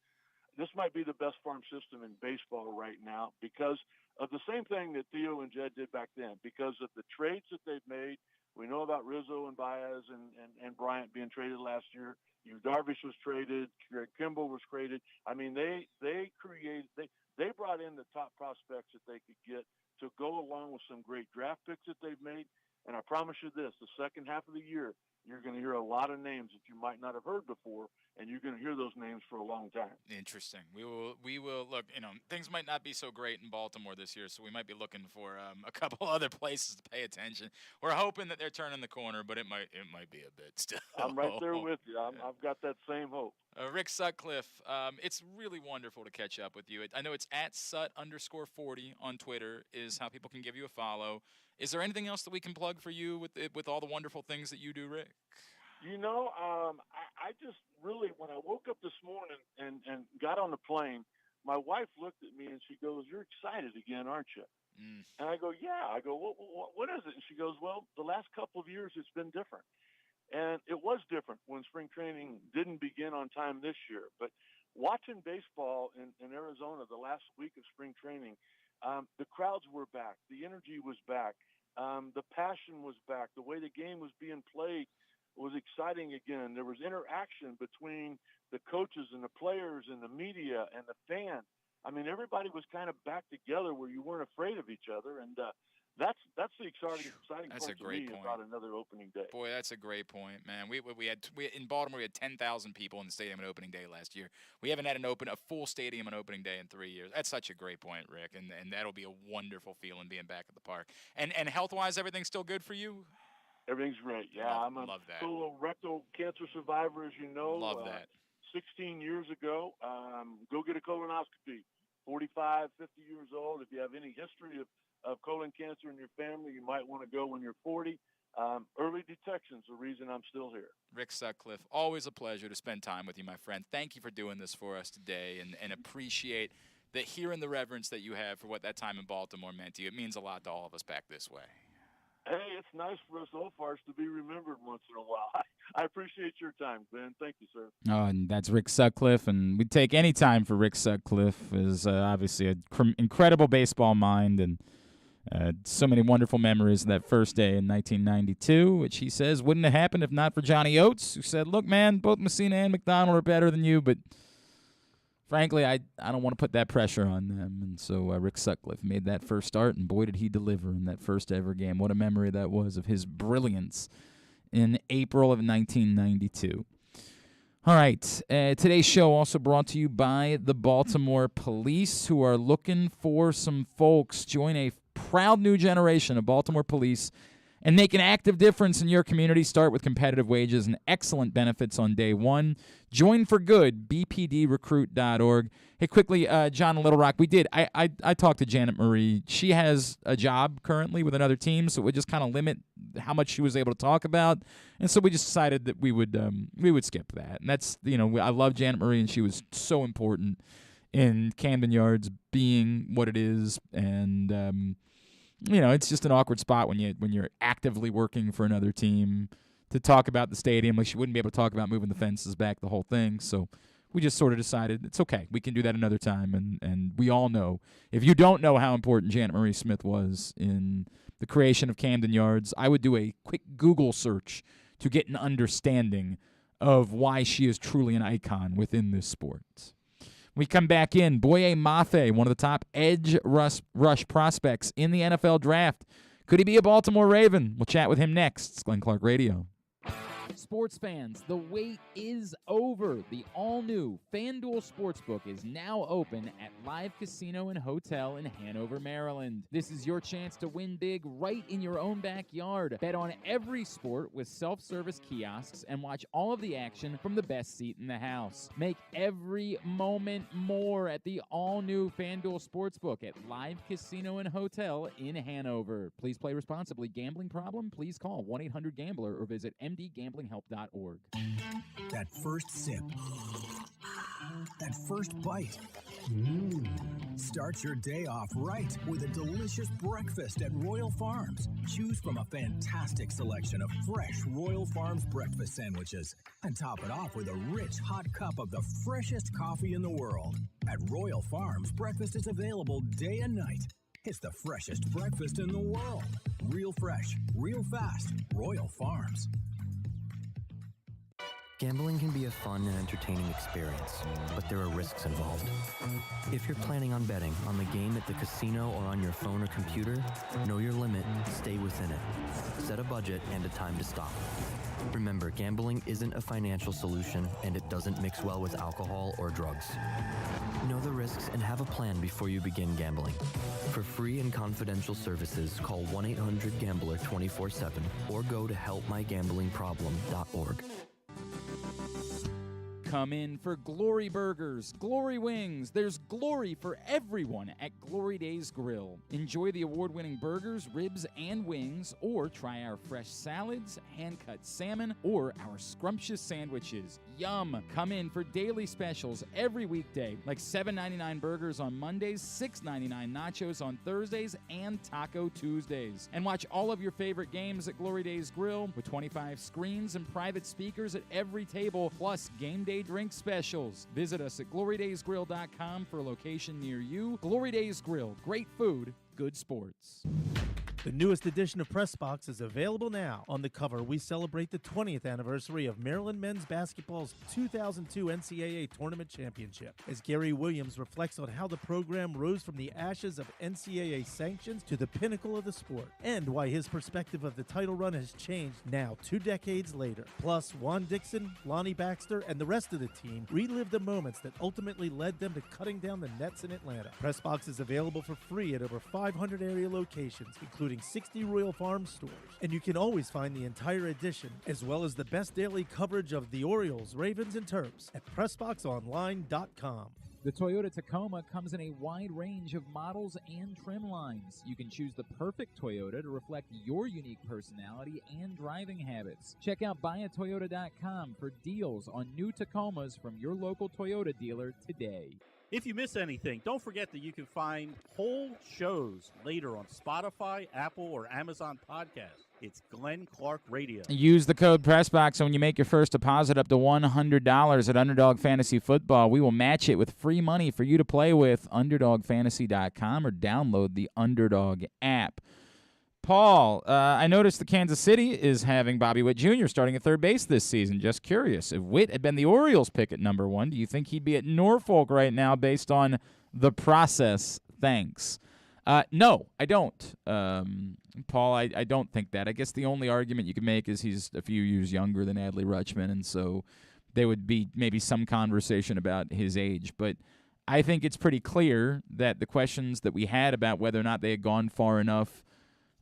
This might be the best farm system in baseball right now because of the same thing that Theo and Jed did back then, because of the trades that they've made. We know about Rizzo and Baez and Bryant being traded last year. Darvish was traded. Greg Kimball was traded. I mean, they brought in the top prospects that they could get to go along with some great draft picks that they've made. And I promise you this, the second half of the year, you're going to hear a lot of names that you might not have heard before, and you're going to hear those names for a long time. Interesting. We will look, things might not be so great in Baltimore this year, so we might be looking for a couple other places to pay attention. We're hoping that they're turning the corner, but it might be a bit still. I'm right there with you. I've got that same hope. Rick Sutcliffe, it's really wonderful to catch up with you. I know it's at @Sut_40 on Twitter is how people can give you a follow. Is there anything else that we can plug for you with all the wonderful things that you do, Rick? I just really, when I woke up this morning and got on the plane, my wife looked at me and she goes, "You're excited again, aren't you?" And I go, "Yeah." I go, what is it? And she goes, "Well, the last couple of years it's been different." And it was different when spring training didn't begin on time this year. But watching baseball in Arizona the last week of spring training, the crowds were back. The energy was back. The passion was back. The way the game was being played was exciting again. There was interaction between the coaches and the players and the media and the fans. I mean, everybody was kind of back together where you weren't afraid of each other. And that's the exciting that's part a great to me point. about another opening day. Boy, that's a great point, man. We in Baltimore we had 10,000 people in the stadium on opening day last year. We haven't had a full stadium on opening day in 3 years. That's such a great point, Rick, and that'll be a wonderful feeling being back at the park. And health-wise, everything's still good for you? Everything's great. Yeah, I'm a colorectal cancer survivor, as you know. Love that. 16 years ago, go get a colonoscopy. 45, 50 years old. If you have any history of colon cancer in your family, you might want to go when you're 40. Early detection's the reason I'm still here. Rick Sutcliffe, always a pleasure to spend time with you, my friend. Thank you for doing this for us today, and appreciate that hearing the reverence that you have for what that time in Baltimore meant to you. It means a lot to all of us back this way. Hey, it's nice for us old farts to be remembered once in a while. I appreciate your time, Ben. Thank you, sir. Oh, and that's Rick Sutcliffe, and we'd take any time for Rick Sutcliffe. Is obviously an incredible baseball mind, and so many wonderful memories of that first day in 1992, which he says wouldn't have happened if not for Johnny Oates, who said, "Look, man, both Messina and McDonald are better than you, but frankly, I don't want to put that pressure on them." And so Rick Sutcliffe made that first start, and boy, did he deliver in that first ever game. What a memory that was of his brilliance in April of 1992. All right, today's show also brought to you by the Baltimore Police, who are looking for some folks. Join a proud new generation of Baltimore police and make an active difference in your community. Start with competitive wages and excellent benefits on day one. Join for good, bpdrecruit.org. Hey, quickly, John in Little Rock, I talked to Janet Marie. She has a job currently with another team, so it would just kind of limit how much she was able to talk about. And so we just decided that we would skip that. And that's, I love Janet Marie, and she was so important in Camden Yards being what it is. And, it's just an awkward spot when you're actively working for another team to talk about the stadium. Like, she wouldn't be able to talk about moving the fences back, the whole thing. So we just sort of decided it's okay. We can do that another time. And we all know, if you don't know how important Janet Marie Smith was in the creation of Camden Yards, I would do a quick Google search to get an understanding of why she is truly an icon within this sport. We come back in. Boye Mafe, one of the top edge rush prospects in the NFL draft. Could he be a Baltimore Raven? We'll chat with him next. It's Glenn Clark Radio. Sports fans, the wait is over. The all-new FanDuel Sportsbook is now open at Live Casino and Hotel in Hanover, Maryland. This is your chance to win big right in your own backyard. Bet on every sport with self-service kiosks and watch all of the action from the best seat in the house. Make every moment more at the all-new FanDuel Sportsbook at Live Casino and Hotel in Hanover. Please play responsibly. Gambling problem? Please call 1-800-GAMBLER or visit mdgamblinghelp.org. That first sip. That first bite. Start your day off right with a delicious breakfast at Royal Farms. Choose from a fantastic selection of fresh Royal Farms breakfast sandwiches and top it off with a rich hot cup of the freshest coffee in the world. At Royal Farms, breakfast is available day and night. It's the freshest breakfast in the world. Real fresh, real fast. Royal Farms. Gambling can be a fun and entertaining experience, but there are risks involved. If you're planning on betting on the game at the casino or on your phone or computer, know your limit, stay within it. Set a budget and a time to stop. Remember, gambling isn't a financial solution, and it doesn't mix well with alcohol or drugs. Know the risks and have a plan before you begin gambling. For free and confidential services, call 1-800-GAMBLER 24/7 or go to helpmygamblingproblem.org. Come in for Glory Burgers, Glory Wings. There's glory for everyone at Glory Days Grill. Enjoy the award-winning burgers, ribs, and wings, or try our fresh salads, hand-cut salmon, or our scrumptious sandwiches. Yum! Come in for daily specials every weekday, like $7.99 burgers on Mondays, $6.99 nachos on Thursdays, and Taco Tuesdays. And watch all of your favorite games at Glory Days Grill with 25 screens and private speakers at every table, plus game day drink specials. Visit us at glorydaysgrill.com for a location near you. Glory Days Grill. Great food, good sports. The newest edition of Press Box is available now. On the cover, we celebrate the 20th anniversary of Maryland men's basketball's 2002 NCAA Tournament Championship, as Gary Williams reflects on how the program rose from the ashes of NCAA sanctions to the pinnacle of the sport, and why his perspective of the title run has changed now 2 decades later. Plus, Juan Dixon, Lonnie Baxter, and the rest of the team relive the moments that ultimately led them to cutting down the nets in Atlanta. Press Box is available for free at over 500 area locations, including 60 Royal Farms stores. And you can always find the entire edition, as well as the best daily coverage of the Orioles, Ravens, and Terps at PressBoxOnline.com. The Toyota Tacoma comes in a wide range of models and trim lines. You can choose the perfect Toyota to reflect your unique personality and driving habits. Check out buyatoyota.com for deals on new Tacomas from your local Toyota dealer today. If you miss anything, don't forget that you can find whole shows later on Spotify, Apple, or Amazon Podcasts. It's Glenn Clark Radio. Use the code PRESSBOX, and when you make your first deposit up to $100 at Underdog Fantasy Football, we will match it with free money for you to play with. UnderdogFantasy.com or download the Underdog app. Paul, I noticed that Kansas City is having Bobby Witt Jr. starting at third base this season. Just curious, if Witt had been the Orioles' pick at number 1, do you think he'd be at Norfolk right now based on the process? Thanks. No, I don't. Paul, I don't think that. I guess the only argument you could make is he's a few years younger than Adley Rutschman, and so there would be maybe some conversation about his age. But I think it's pretty clear that the questions that we had about whether or not they had gone far enough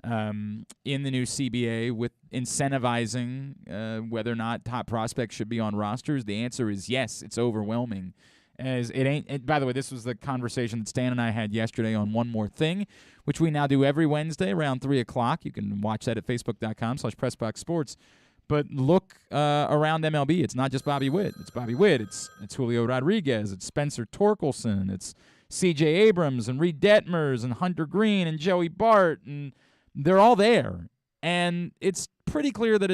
in the new CBA with incentivizing whether or not top prospects should be on rosters, the answer is yes, it's overwhelming. As it ain't. By the way, this was the conversation that Stan and I had yesterday on One More Thing, which we now do every Wednesday around 3 o'clock. You can watch that at facebook.com/PressBoxSports. But look around MLB. It's not just Bobby Witt. It's Bobby Witt. It's Julio Rodriguez. It's Spencer Torkelson. It's C.J. Abrams and Reed Detmers and Hunter Green and Joey Bart, and they're all there. And it's pretty clear that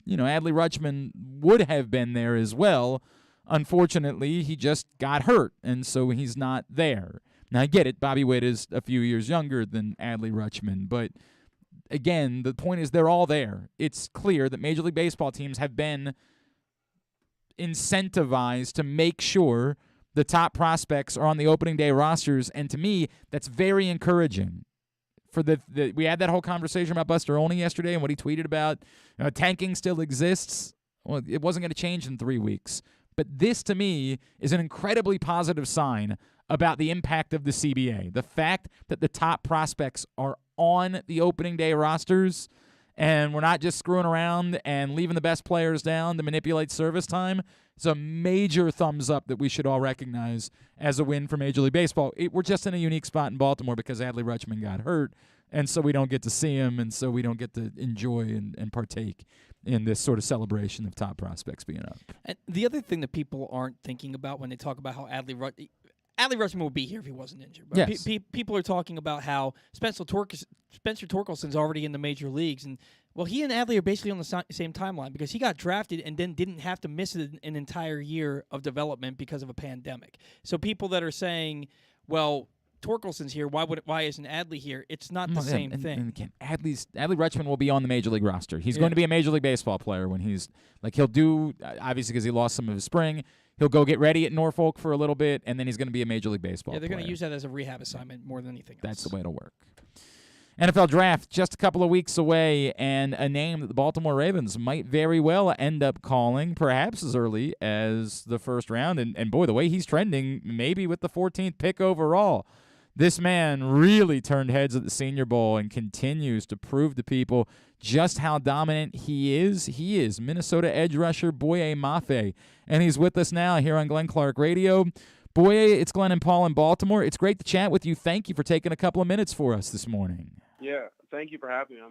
Adley Rutschman would have been there as well. Unfortunately, he just got hurt, and so he's not there. Now, I get it. Bobby Witt is a few years younger than Adley Rutschman, but again, the point is they're all there. It's clear that Major League Baseball teams have been incentivized to make sure the top prospects are on the opening day rosters, and to me, that's very encouraging. We had that whole conversation about Buster Olney yesterday and what he tweeted about tanking still exists. Well, it wasn't going to change in 3 weeks. But this, to me, is an incredibly positive sign about the impact of the CBA. The fact that the top prospects are on the opening day rosters and we're not just screwing around and leaving the best players down to manipulate service time is a major thumbs up that we should all recognize as a win for Major League Baseball. We're just in a unique spot in Baltimore because Adley Rutschman got hurt, and so we don't get to see him, and so we don't get to enjoy and partake in this sort of celebration of top prospects being up. And the other thing that people aren't thinking about when they talk about how Adley Rutschman would be here if he wasn't injured. But yes. People are talking about how Spencer Torkelson's already in the major leagues. And, well, he and Adley are basically on the same timeline because he got drafted and then didn't have to miss an entire year of development because of a pandemic. So people that are saying, well, Torkelson's here, why isn't Adley here? It's not the same thing. And again, Adley Rutschman will be on the Major League roster. He's going to be a Major League Baseball player when he'll do, obviously because he lost some of his spring, he'll go get ready at Norfolk for a little bit, and then he's going to be a Major League Baseball player. Yeah, they're going to use that as a rehab assignment more than anything else. That's the way it'll work. NFL Draft just a couple of weeks away, and a name that the Baltimore Ravens might very well end up calling, perhaps as early as the first round. And boy, the way he's trending, maybe with the 14th pick overall. This man really turned heads at the Senior Bowl and continues to prove to people just how dominant he is. He is Minnesota edge rusher Boye Mafe, and he's with us now here on Glenn Clark Radio. Boye, it's Glenn and Paul in Baltimore. It's great to chat with you. Thank you for taking a couple of minutes for us this morning. Yeah, thank you for having me.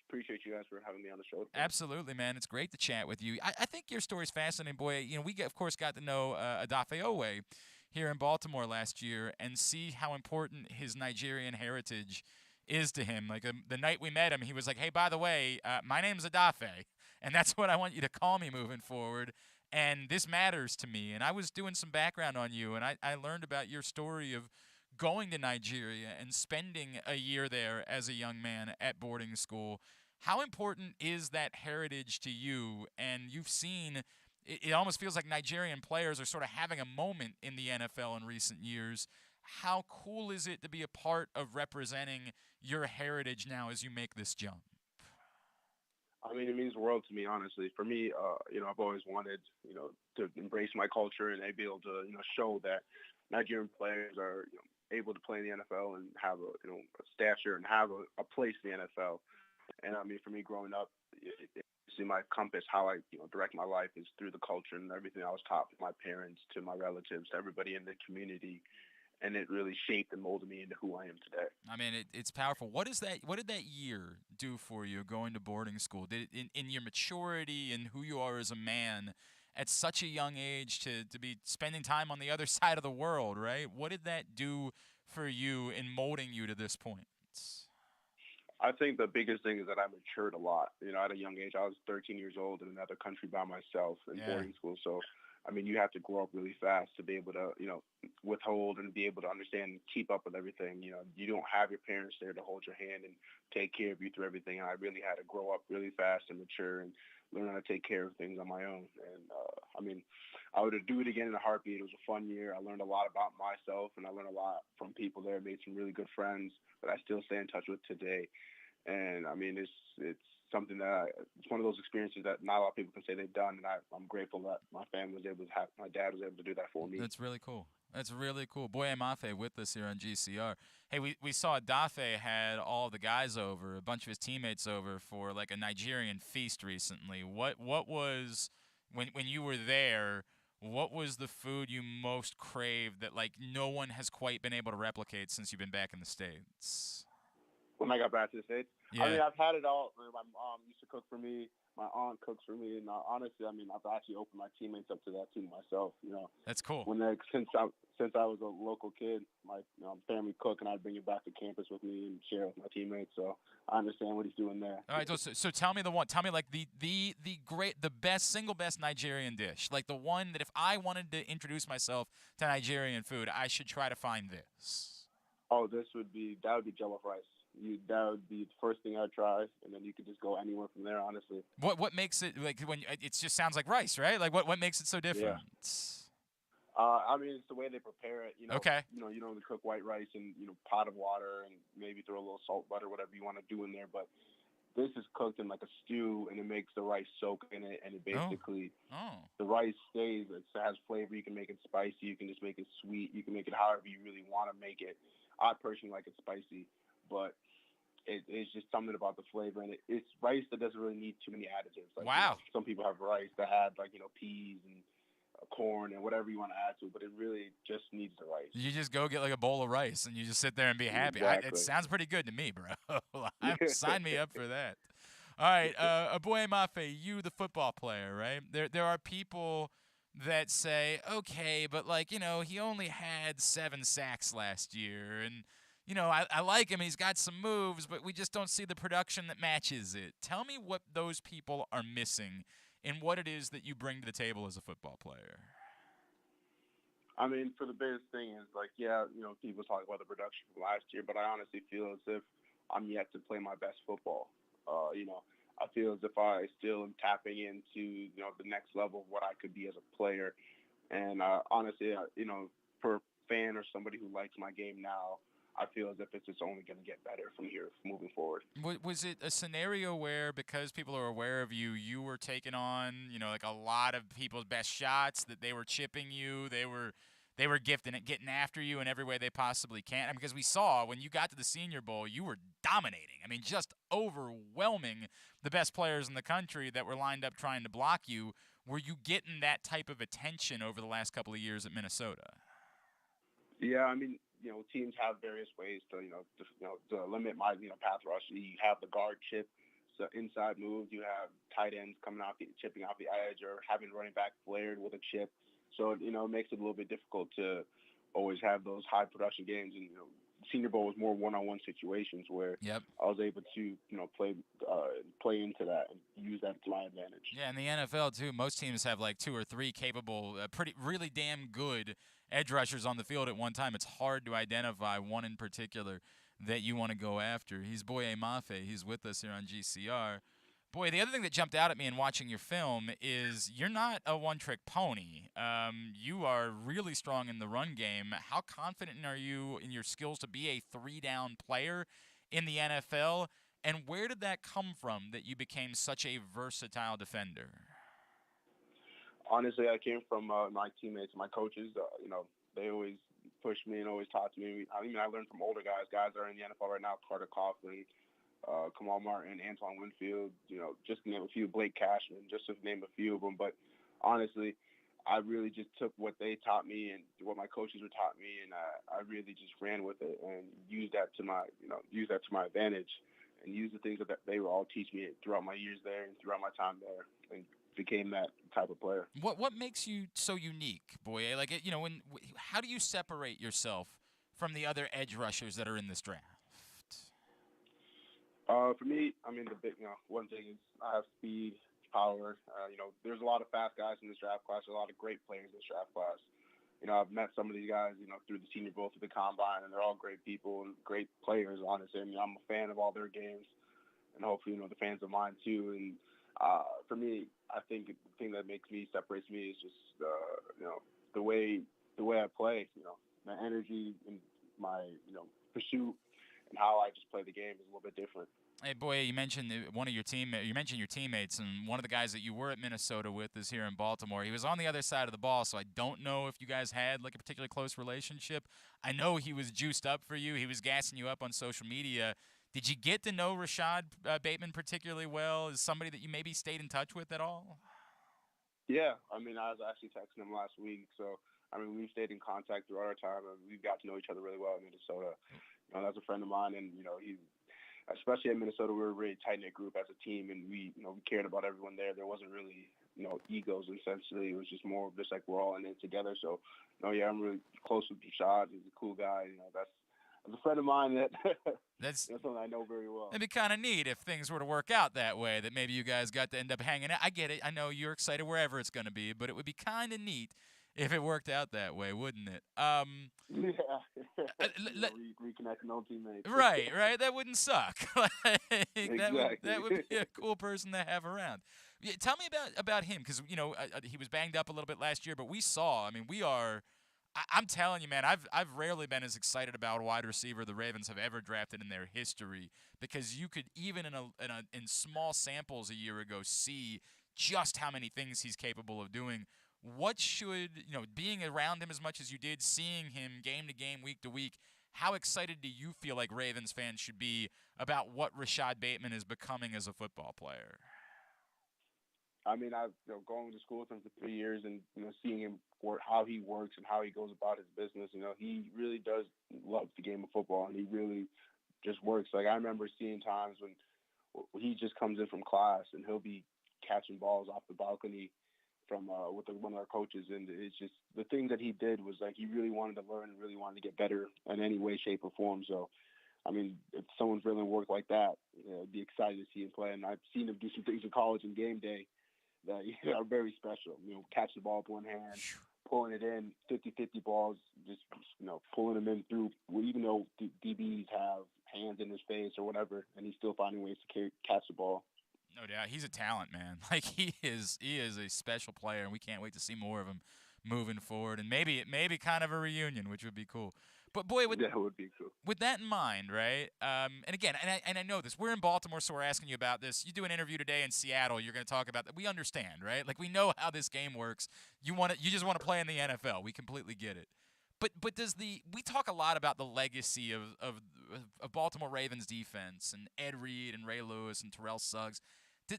Appreciate you guys for having me on the show. Absolutely, man. It's great to chat with you. I think your story's fascinating, Boye. We, of course, got to know Adafe Owe here in Baltimore last year and see how important his Nigerian heritage is to him. Like the night we met him, he was like, hey, by the way, my name's Adafe, and that's what I want you to call me moving forward, and this matters to me. And I was doing some background on you, and I learned about your story of going to Nigeria and spending a year there as a young man at boarding school. How important is that heritage to you? And you've seen it almost feels like Nigerian players are sort of having a moment in the NFL in recent years. How cool is it to be a part of representing your heritage now as you make this jump? I mean, it means the world to me, honestly. For me, I've always wanted, to embrace my culture and be able to, show that Nigerian players are able to play in the NFL and have a stature and have a place in the NFL. And I mean, for me growing up, my compass, how I direct my life is through the culture and everything I was taught from my parents to my relatives to everybody in the community, and it really shaped and molded me into who I am today. I mean, it's powerful. What did that year do for you going to boarding school? Did it, in your maturity and who you are as a man at such a young age to be spending time on the other side of the world, right? What did that do for you in molding you to this point? I think the biggest thing is that I matured a lot. At a young age, I was 13 years old in another country by myself in boarding school. So, I mean, you have to grow up really fast to be able to, withhold and be able to understand and keep up with everything. You don't have your parents there to hold your hand and take care of you through everything. And I really had to grow up really fast and mature and learn how to take care of things on my own. And, I would do it again in a heartbeat. It was a fun year. I learned a lot about myself, and I learned a lot from people there, made some really good friends that I still stay in touch with today. And, I mean, it's something that it's one of those experiences that not a lot of people can say they've done, and I'm grateful that my family was able to have, my dad was able to do that for me. That's really cool. That's really cool. Boye Mafe with us here on GCR. Hey, we saw Dafe had all the guys over, a bunch of his teammates over for like a Nigerian feast recently. What was, when you were there, what was the food you most craved that like no one has quite been able to replicate since you've been back in the States? When I got back to the States? Yeah. I mean, I've had it all. My mom used to cook for me. My aunt cooks for me. And honestly, I mean, I've actually opened my teammates up to that too myself. That's cool. When since I was a local kid, my family cooked, and I'd bring it back to campus with me and share with my teammates. So I understand what he's doing there. All right, so tell me Tell me like the single best Nigerian dish, like the one that if I wanted to introduce myself to Nigerian food, I should try to find this. Oh, that would be jollof rice. That would be the first thing I'd try, and then you could just go anywhere from there, honestly. What makes it, like, when it just sounds like rice, right? Like, what makes it so different? Yeah. I mean, it's the way they prepare it. Okay. You don't cook white rice in, pot of water and maybe throw a little salt, butter, whatever you want to do in there. But this is cooked in like a stew, and it makes the rice soak in it, and it basically the rice stays. It has flavor. You can make it spicy. You can just make it sweet. You can make it however you really want to make it. I personally like it spicy, but it's just something about the flavor, and it's rice that doesn't really need too many additives. Like, wow. Some people have rice that add like peas and corn and whatever you want to add to it, but it really just needs the rice. You just go get like a bowl of rice and you just sit there and be happy. Exactly. It sounds pretty good to me, bro. Sign me up for that. All right, Boye Mafe, you the football player, right? There are people that say, okay, but like, he only had 7 sacks last year, and I like him. He's got some moves, but we just don't see the production that matches it. Tell me what those people are missing and what it is that you bring to the table as a football player. I mean, for the biggest thing is like, people talk about the production from last year, but I honestly feel as if I'm yet to play my best football. I feel as if I still am tapping into, the next level of what I could be as a player. And honestly, for a fan or somebody who likes my game now, I feel as if it's just only going to get better from here moving forward. Was it a scenario where, because people are aware of you, you were taking on, like a lot of people's best shots, that they were chipping you, they were getting after you in every way they possibly can? I mean, because we saw when you got to the Senior Bowl, you were dominating. I mean, just overwhelming the best players in the country that were lined up trying to block you. Were you getting that type of attention over the last couple of years at Minnesota? Yeah, I mean, teams have various ways to, to limit my, pass rush. You have the guard chip, so inside moves. You have tight ends chipping off the edge, or having running back flared with a chip. So, it makes it a little bit difficult to always have those high production games. And, Senior Bowl was more one-on-one situations where I was able to, play into that and use that to my advantage. Yeah, in the NFL too, most teams have like 2 or 3 capable, really damn good edge rushers on the field at one time. It's hard to identify one in particular that you want to go after. He's Boye Mafe. He's with us here on GCR. Boy, the other thing that jumped out at me in watching your film is you're not a one-trick pony. You are really strong in the run game. How confident are you in your skills to be a 3-down player in the NFL? And where did that come from that you became such a versatile defender? Honestly, I came from my teammates, my coaches. They always pushed me and always taught me. I learned from older guys that are in the NFL right now, Carter Coughlin, Kamal Martin, Antoine Winfield, just to name a few, Blake Cashman, just to name a few of them. But honestly, I really just took what they taught me and what my coaches were taught me, and I really just ran with it and used that to my advantage, and used the things that they were all teach me throughout my years there and throughout my time there, and became that type of player. What makes you so unique, Boye? Like, how do you separate yourself from the other edge rushers that are in this draft? For me, the big, one thing is I have speed, power. There's a lot of fast guys in this draft class. There's a lot of great players in this draft class. I've met some of these guys, through the Senior Bowl, through the Combine, and they're all great people and great players, honestly. I'm a fan of all their games, and hopefully, the fans of mine too. And for me, I think the thing that separates me is just, the way I play, my energy and my, pursuit, and how I just play the game is a little bit different. Hey, Boye, you mentioned you mentioned your teammates, and one of the guys that you were at Minnesota with is here in Baltimore. He was on the other side of the ball, so I don't know if you guys had like a particularly close relationship. I know he was juiced up for you. He was gassing you up on social media. Did you get to know Rashad Bateman particularly well? Is somebody that you maybe stayed in touch with at all? Yeah, I was actually texting him last week, so we've stayed in contact throughout our time, and we've got to know each other really well in Minnesota. That's a friend of mine, and he, especially in Minnesota, we were a really tight-knit group as a team, and we cared about everyone there. There wasn't really egos, essentially. It was just more of just like we're all in it together. So yeah, I'm really close with Rashad. He's a cool guy. That's a friend of mine that that's something I know very well. It'd be kind of neat if things were to work out that way, that maybe you guys got to end up hanging out. I get it. I know you're excited wherever it's going to be, but it would be kind of neat if it worked out that way, wouldn't it? Yeah. Reconnecting old teammates. Right. That wouldn't suck. Exactly. That would be a cool person to have around. Yeah, tell me about him, because he was banged up a little bit last year, but we saw. We are I'm telling you, man, I've rarely been as excited about a wide receiver the Ravens have ever drafted in their history, because you could, even in small samples a year ago, see just how many things he's capable of doing. What should, being around him as much as you did, seeing him game to game, week to week, how excited do you feel like Ravens fans should be about what Rashad Bateman is becoming as a football player? I mean, I've going to school with him for 3 years, and seeing him work, how he works and how he goes about his business. He really does love the game of football, and he really just works. Like, I remember seeing times when he just comes in from class and he'll be catching balls off the balcony from with one of our coaches, and it's just the things that he did was like he really wanted to learn and really wanted to get better in any way, shape, or form. So, I mean, if someone's really work like that, I'd be excited to see him play. And I've seen him do some things in college and game day that are very special. Catch the ball with one hand, pulling it in, 50-50 balls, just pulling them in through, even though DBs have hands in his face or whatever, and he's still finding ways to catch the ball. No doubt, he's a talent, man. Like, he is a special player, and we can't wait to see more of him moving forward. And maybe kind of a reunion, which would be cool. But boy, that would be cool. With that in mind, right? And again, and I know this. We're in Baltimore, so we're asking you about this. You do an interview today in Seattle. You're going to talk about that. We understand, right? Like, we know how this game works. You just want to play in the NFL. We completely get it. But we talk a lot about the legacy of Baltimore Ravens defense and Ed Reed and Ray Lewis and Terrell Suggs.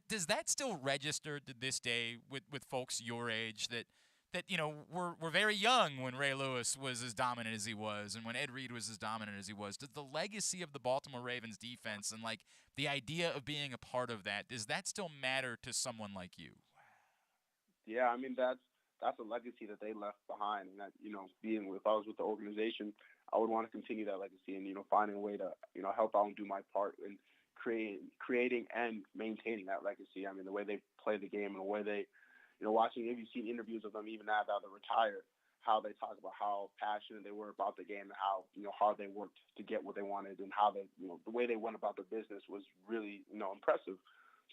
Does that still register to this day with folks your age that we're very young when Ray Lewis was as dominant as he was and when Ed Reed was as dominant as he was? Does the legacy of the Baltimore Ravens defense and like the idea of being a part of that, does that still matter to someone like you? Yeah, I mean that's a legacy that they left behind, and that if I was with the organization, I would want to continue that legacy and finding a way to help out and do my part in creating and maintaining that legacy. I mean, the way they play the game and the way they, watching, if you've seen interviews of them even now that they're retired, how they talk about how passionate they were about the game and how, hard they worked to get what they wanted, and how they, the way they went about their business was really, impressive.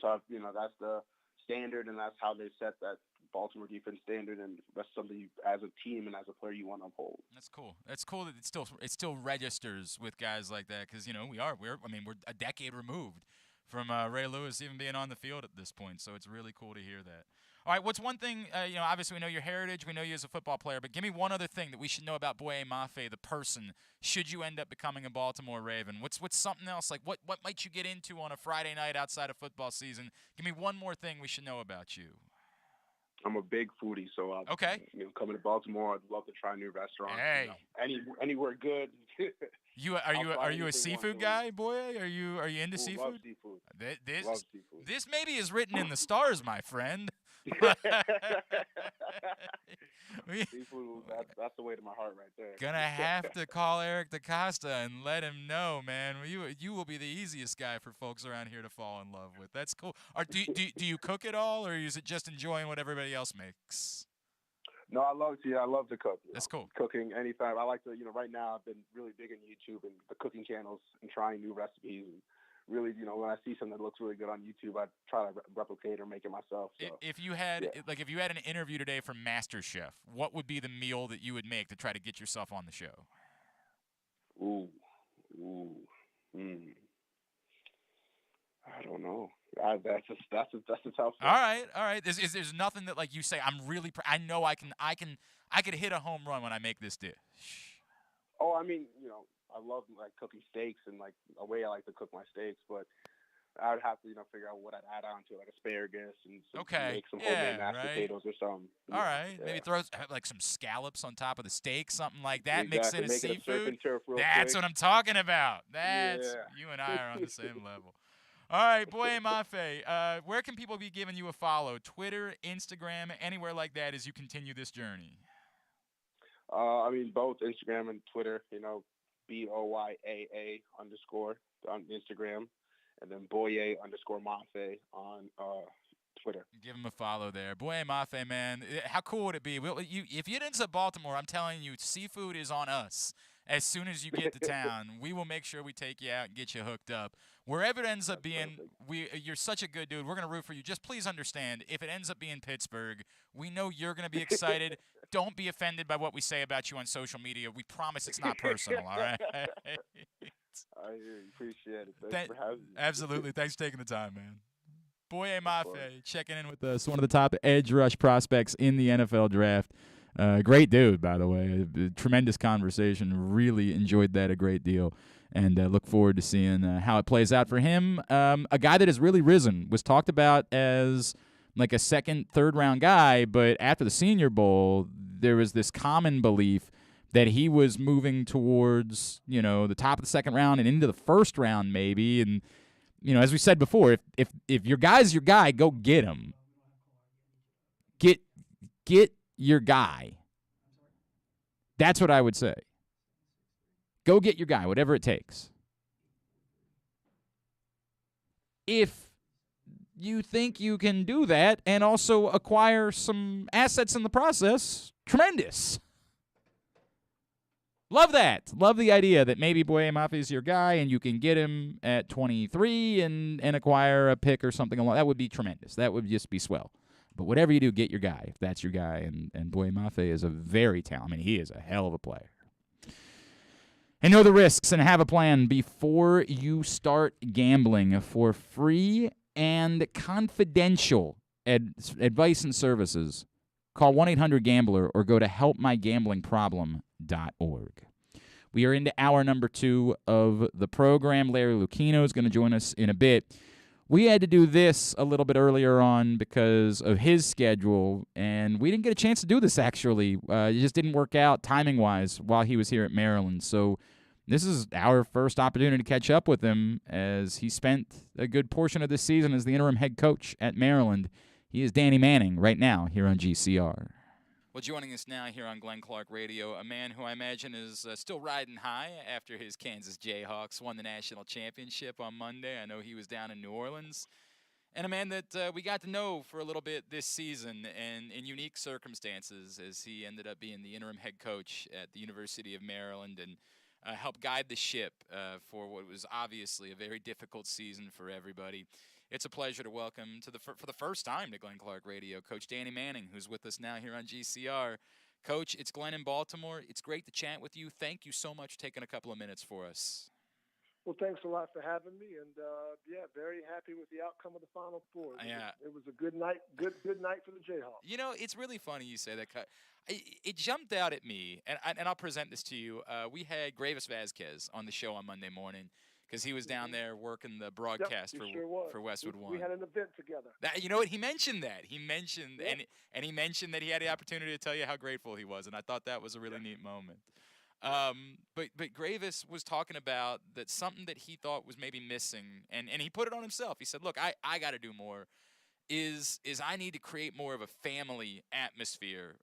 So, that's the standard, and that's how they set that Baltimore defense standard, and that's something you, as a team and as a player, you want to uphold. That's cool. That's cool that it still registers with guys like that, because we're a decade removed from Ray Lewis even being on the field at this point, so it's really cool to hear that. All right, what's one thing? Obviously we know your heritage, we know you as a football player, but give me one other thing that we should know about Boye Mafe, the person, should you end up becoming a Baltimore Raven. What's something else? Like what might you get into on a Friday night outside of football season? Give me one more thing we should know about you. I'm a big foodie, so okay. Coming to Baltimore, I'd love to try new restaurants. Hey, anywhere good. Are you a seafood guy, Boye? Are you into seafood? Love seafood. Love seafood. This maybe is written in the stars, my friend. Seafood, that's the way to my heart right there. Gonna have to call Eric DaCosta and let him know, man. You will be the easiest guy for folks around here to fall in love with. That's cool. Do you cook at all, or is it just enjoying what everybody else makes? No, I love to cook. That's cool. Cooking anytime. I like to, right now I've been really big on YouTube and the cooking channels and trying new recipes. And really, when I see something that looks really good on YouTube, I try to replicate or make it myself. So, if you had an interview today from MasterChef, what would be the meal that you would make to try to get yourself on the show? I don't know. That's a tough one. All right. There's nothing that like you say. I know I could hit a home run when I make this dish. Oh, I mean, I love like cooking steaks and like a way I like to cook my steaks, but I would have to figure out what I'd add on to, like asparagus and make some homemade mashed potatoes or something. All right, maybe throw like some scallops on top of the steak, something like that. Exactly. Mix in a seafood. That's what I'm talking about. You and I are on the same level. All right, Boye Mafe, where can people be giving you a follow? Twitter, Instagram, anywhere like that as you continue this journey? I mean, both Instagram and Twitter, BOYAA_ on Instagram, and then Boye_Mafe on Twitter. Give him a follow there. Boye Mafe, man, how cool would it be? If you didn't say Baltimore, I'm telling you, seafood is on us as soon as you get to town, we will make sure we take you out and get you hooked up. Wherever it ends up being, you're such a good dude. We're going to root for you. Just please understand, if it ends up being Pittsburgh, we know you're going to be excited. Don't be offended by what we say about you on social media. We promise it's not personal, all right? I appreciate it. Thanks for having me. Absolutely. Thanks for taking the time, man. Boye Mafe checking in with us, one of the top edge rush prospects in the NFL draft. Great dude, by the way. Tremendous conversation. Really enjoyed that a great deal. And look forward to seeing how it plays out for him. A guy that has really risen, was talked about as like a second, third-round guy, but after the Senior Bowl, there was this common belief that he was moving towards, the top of the second round and into the first round maybe. And, as we said before, if your guy's your guy, go get him. Get your guy. That's what I would say. Go get your guy, whatever it takes. If you think you can do that and also acquire some assets in the process, tremendous. Love that. Love the idea that maybe Boye Mafe is your guy and you can get him at 23 and acquire a pick or something along. That would be tremendous. That would just be swell. But whatever you do, get your guy, if that's your guy. And Boye Mafe is a very talented. He is a hell of a player. And know the risks and have a plan before you start gambling. For free and confidential advice and services, call 1-800-GAMBLER or go to helpmygamblingproblem.org. We are into hour number 2 of the program. Larry Lucchino is going to join us in a bit. We had to do this a little bit earlier on because of his schedule, and we didn't get a chance to do this, actually. It just didn't work out timing-wise while he was here at Maryland. So this is our first opportunity to catch up with him as he spent a good portion of this season as the interim head coach at Maryland. He is Danny Manning right now here on GCR. Well, joining us now here on Glenn Clark Radio, a man who I imagine is still riding high after his Kansas Jayhawks won the national championship on Monday. I know he was down in New Orleans. And a man that we got to know for a little bit this season and in unique circumstances as he ended up being the interim head coach at the University of Maryland and helped guide the ship for what was obviously a very difficult season for everybody. It's a pleasure to welcome for the first time to Glenn Clark Radio, Coach Danny Manning, who's with us now here on GCR. Coach, it's Glenn in Baltimore. It's great to chat with you. Thank you so much for taking a couple of minutes for us. Well, thanks a lot for having me, and very happy with the outcome of the Final Four. It was a good night, good night for the Jayhawks. It's really funny you say that. It jumped out at me, and I'll present this to you. We had Gravis Vasquez on the show on Monday morning, because he was down there working the broadcast for Westwood One. We had an event together. You know what? He mentioned that. He mentioned and he mentioned that he had the opportunity to tell you how grateful he was, and I thought that was a really neat moment. But Gravis was talking about that something that he thought was maybe missing, and he put it on himself. He said, "Look, I got to do more. Is I need to create more of a family atmosphere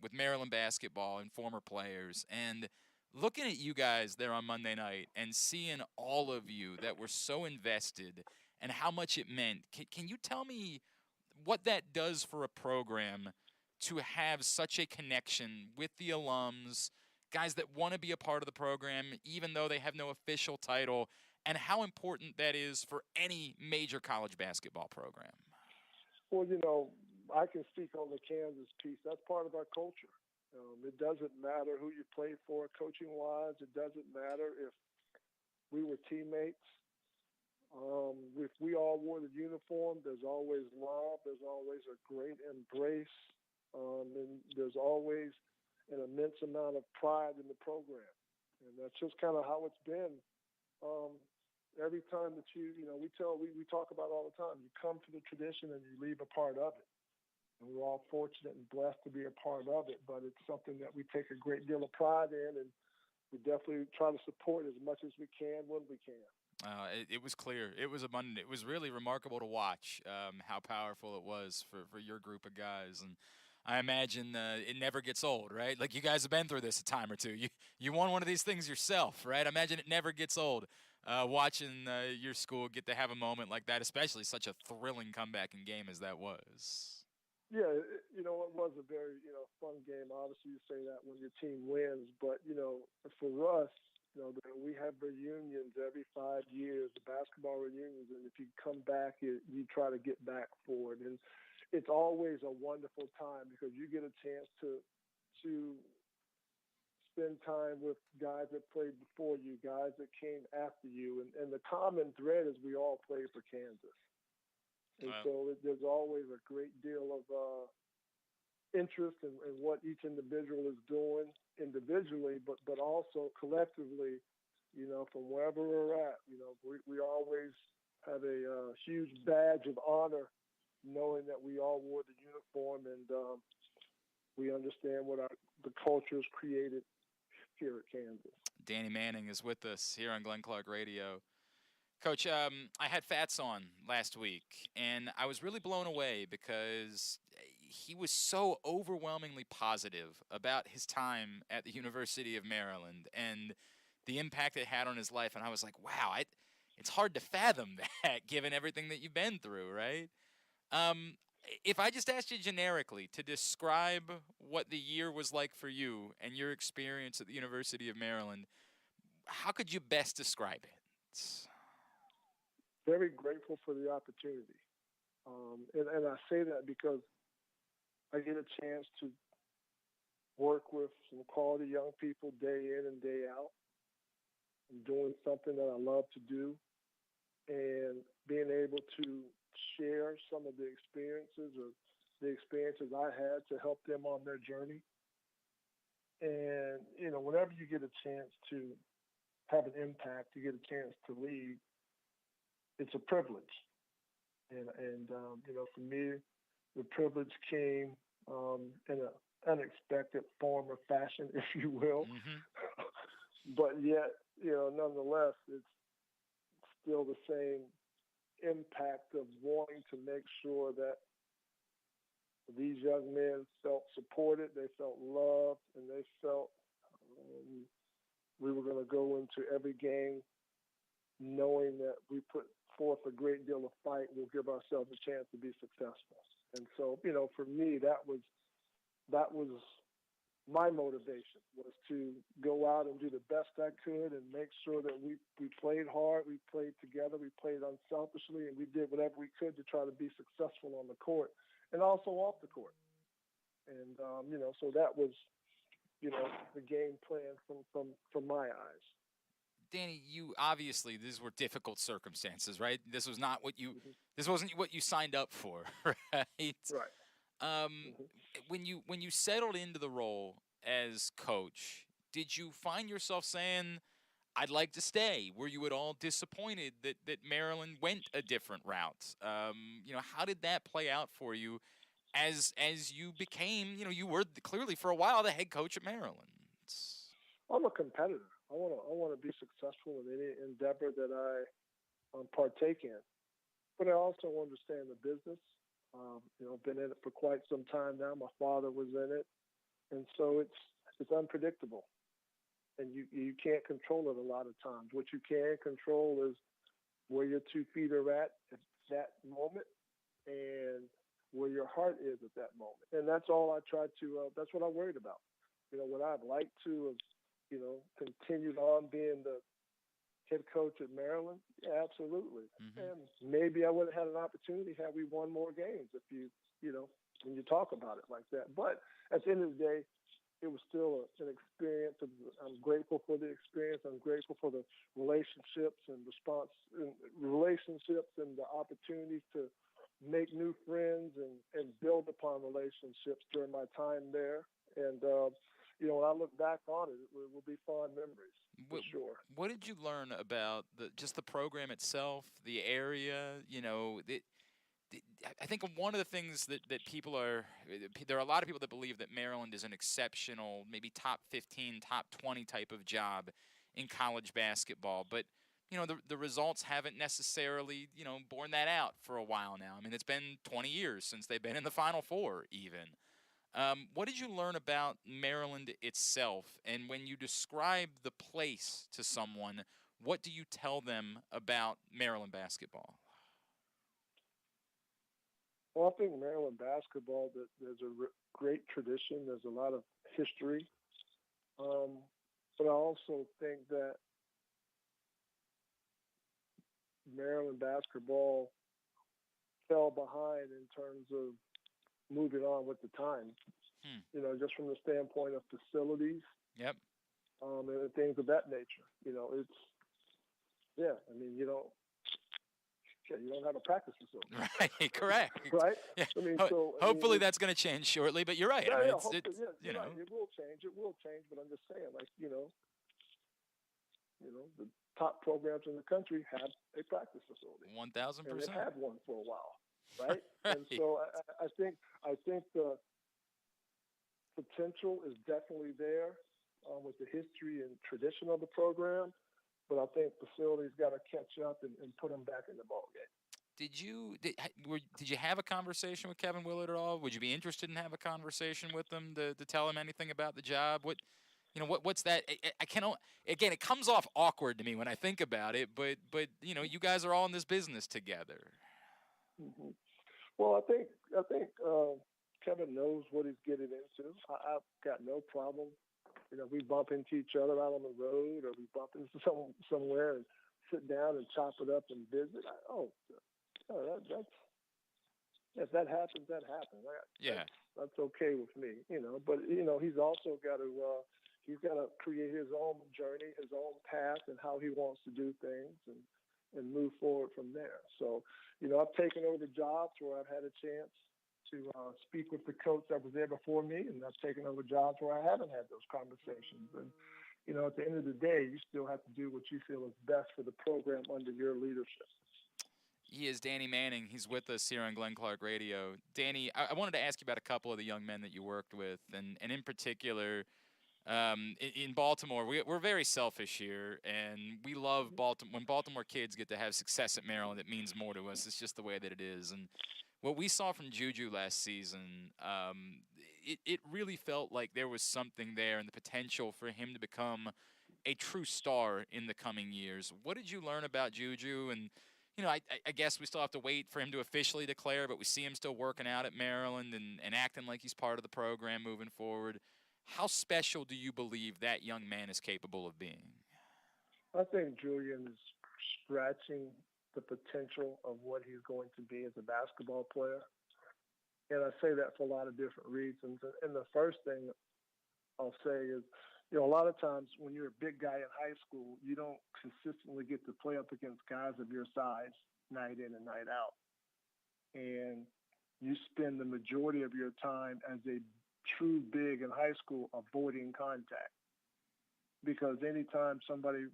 with Maryland basketball and former players and." Looking at you guys there on Monday night and seeing all of you that were so invested and how much it meant, can you tell me what that does for a program to have such a connection with the alums, guys that want to be a part of the program even though they have no official title, and how important that is for any major college basketball program? Well, I can speak on the Kansas piece. That's part of our culture. It doesn't matter who you play for coaching-wise. It doesn't matter if we were teammates. If we all wore the uniform, there's always love. There's always a great embrace. And there's always an immense amount of pride in the program. And that's just kind of how it's been. Every time that we talk about all the time, you come to the tradition and you leave a part of it. And we're all fortunate and blessed to be a part of it, but it's something that we take a great deal of pride in, and we definitely try to support as much as we can when we can. It was clear. It was abundant. It was really remarkable to watch how powerful it was for your group of guys. And I imagine it never gets old, right? Like you guys have been through this a time or two. You won one of these things yourself, right? I imagine it never gets old watching your school get to have a moment like that, especially such a thrilling comeback in game as that was. Yeah, it was a very, fun game. Obviously, you say that when your team wins, but, for us, we have reunions every 5 years, the basketball reunions, and if you come back, you try to get back for it. And it's always a wonderful time because you get a chance to spend time with guys that played before you, guys that came after you, and the common thread is we all played for Kansas. And so there's always a great deal of interest in what each individual is doing individually, but also collectively, from wherever we're at, we always have a huge badge of honor knowing that we all wore the uniform and we understand what the culture has created here at Kansas. Danny Manning is with us here on Glenn Clark Radio. Coach, I had Fats on last week, and I was really blown away because he was so overwhelmingly positive about his time at the University of Maryland and the impact it had on his life. And I was like, wow, it's hard to fathom that given everything that you've been through, right? If I just asked you generically to describe what the year was like for you and your experience at the University of Maryland, how could you best describe it? Very grateful for the opportunity. And I say that because I get a chance to work with some quality young people day in and day out. I'm doing something that I love to do and being able to share some of the experiences I had to help them on their journey. And, whenever you get a chance to have an impact, you get a chance to lead, it's a privilege. And for me, the privilege came in an unexpected form or fashion, if you will. Mm-hmm. But yet, nonetheless, it's still the same impact of wanting to make sure that these young men felt supported, they felt loved, and they felt we were going to go into every game knowing that we put forth a great deal of fight, we'll give ourselves a chance to be successful. And so, for me, that was my motivation, was to go out and do the best I could and make sure that we played hard, we played together, we played unselfishly, and we did whatever we could to try to be successful on the court and also off the court. And, so that was, the game plan from my eyes. Danny, you obviously, these were difficult circumstances, right? This was not what you, this wasn't what you signed up for, right? Right. When you settled into the role as coach, did you find yourself saying, "I'd like to stay"? Were you at all disappointed that Maryland went a different route? How did that play out for you as you became, you were clearly for a while the head coach at Maryland? I'm a competitor. I want to be successful in any endeavor that I partake in, but I also understand the business. Been in it for quite some time now. My father was in it, and so it's unpredictable, and you can't control it a lot of times. What you can control is where your 2 feet are at that moment, and where your heart is at that moment, and that's all I try to. That's what I worried about. What I'd like to have, continued on being the head coach at Maryland? Yeah, absolutely. Mm-hmm. And maybe I would have had an opportunity had we won more games if when you talk about it like that. But at the end of the day, it was still an experience. I'm grateful for the experience. I'm grateful for the relationships and the opportunities to make new friends and build upon relationships during my time there. And, when I look back on it, it will be fond memories, for sure. What did you learn about just the program itself, the area? I think one of the things that people there are a lot of people that believe that Maryland is an exceptional, maybe top 15, top 20 type of job in college basketball. But, the results haven't necessarily, borne that out for a while now. I mean, it's been 20 years since they've been in the Final Four even. What did you learn about Maryland itself? And when you describe the place to someone, what do you tell them about Maryland basketball? Well, I think Maryland basketball, that there's a great tradition. There's a lot of history. But I also think that Maryland basketball fell behind in terms of moving on with the time. Just from the standpoint of facilities. Yep. And things of that nature. You don't have a practice facility. Right, correct. Right? Yeah. So hopefully that's going to change shortly, but you're right. Yeah, I mean, hopefully, you know. right. It will change. It will change, but I'm just saying, the top programs in the country have a practice facility. 1,000%. And they've had one for a while, right? Right. And so I think the potential is definitely there with the history and tradition of the program, but I think facilities got to catch up and put them back in the ballgame. Did you have a conversation with Kevin Willard at all? Would you be interested in having a conversation with him to tell him anything about the job? What's that? I can't. Again, it comes off awkward to me when I think about it. But you guys are all in this business together. Mm-hmm. Well, I think Kevin knows what he's getting into. I've got no problem. We bump into each other out on the road, or we bump into somewhere and sit down and chop it up and visit. If that happens, that happens. That's okay with me. But he's also got to create his own journey, his own path, and how he wants to do things, and move forward from there. So, I've taken over jobs where I've had a chance to speak with the coach that was there before me, and I've taken over jobs where I haven't had those conversations. And at the end of the day, you still have to do what you feel is best for the program under your leadership. He is Danny Manning. He's with us here on Glenn Clark Radio. Danny, I wanted to ask you about a couple of the young men that you worked with, and in particular, in Baltimore, we're very selfish here, and we love Baltimore. When Baltimore kids get to have success at Maryland, it means more to us. It's just the way that it is. And what we saw from Juju last season, it really felt like there was something there and the potential for him to become a true star in the coming years. What did you learn about Juju? And I guess we still have to wait for him to officially declare, but we see him still working out at Maryland and acting like he's part of the program moving forward. How special do you believe that young man is capable of being? I think Julian is scratching the potential of what he's going to be as a basketball player. And I say that for a lot of different reasons. And the first thing I'll say is, a lot of times when you're a big guy in high school, you don't consistently get to play up against guys of your size night in and night out. And you spend the majority of your time as a true big in high school avoiding contact. Because anytime somebody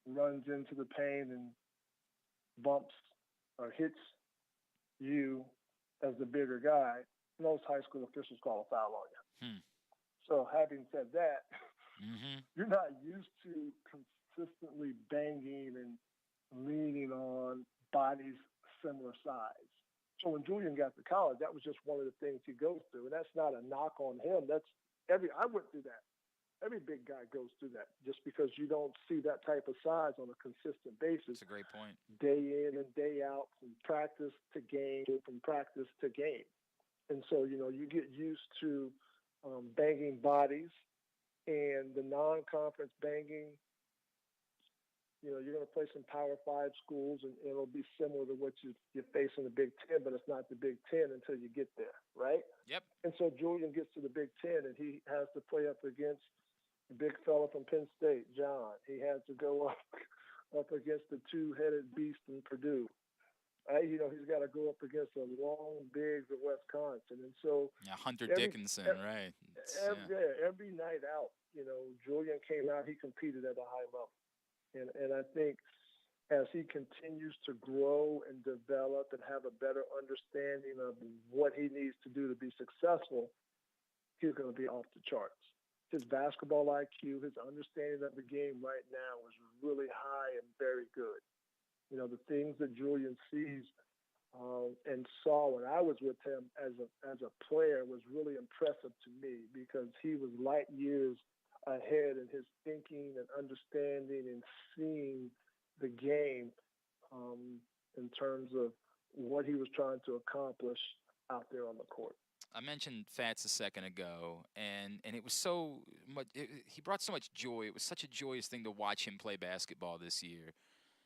runs into the paint and bumps or hits you as the bigger guy, most high school officials call a foul on you. So having said that, you're not used to consistently banging and leaning on bodies similar size. So when Julian got to college, that was just one of the things he goes through. And that's not a knock on him. I went through that. Every big guy goes through that just because you don't see that type of size on a consistent basis. That's a great point. Day in and day out, from practice to game, from practice to game. And so, you get used to banging bodies, and the non-conference banging, you're going to play some Power 5 schools, and it'll be similar to what you face in the Big Ten, but it's not the Big Ten until you get there, right? Yep. And so Julian gets to the Big Ten, and he has to play up against the big fella from Penn State, John. He has to go up against the two-headed beast in Purdue. He's got to go up against the long bigs of Wisconsin. And so Hunter Dickinson, right. Every night out, Julian came out, he competed at a high level. And I think as he continues to grow and develop and have a better understanding of what he needs to do to be successful, he's going to be off the charts. His basketball IQ, his understanding of the game right now is really high and very good. The things that Julian sees and saw when I was with him as a player was really impressive to me, because he was light years ahead in his thinking and understanding and seeing the game in terms of what he was trying to accomplish out there on the court. I mentioned Fats a second ago, and it was so much. He brought so much joy. It was such a joyous thing to watch him play basketball this year.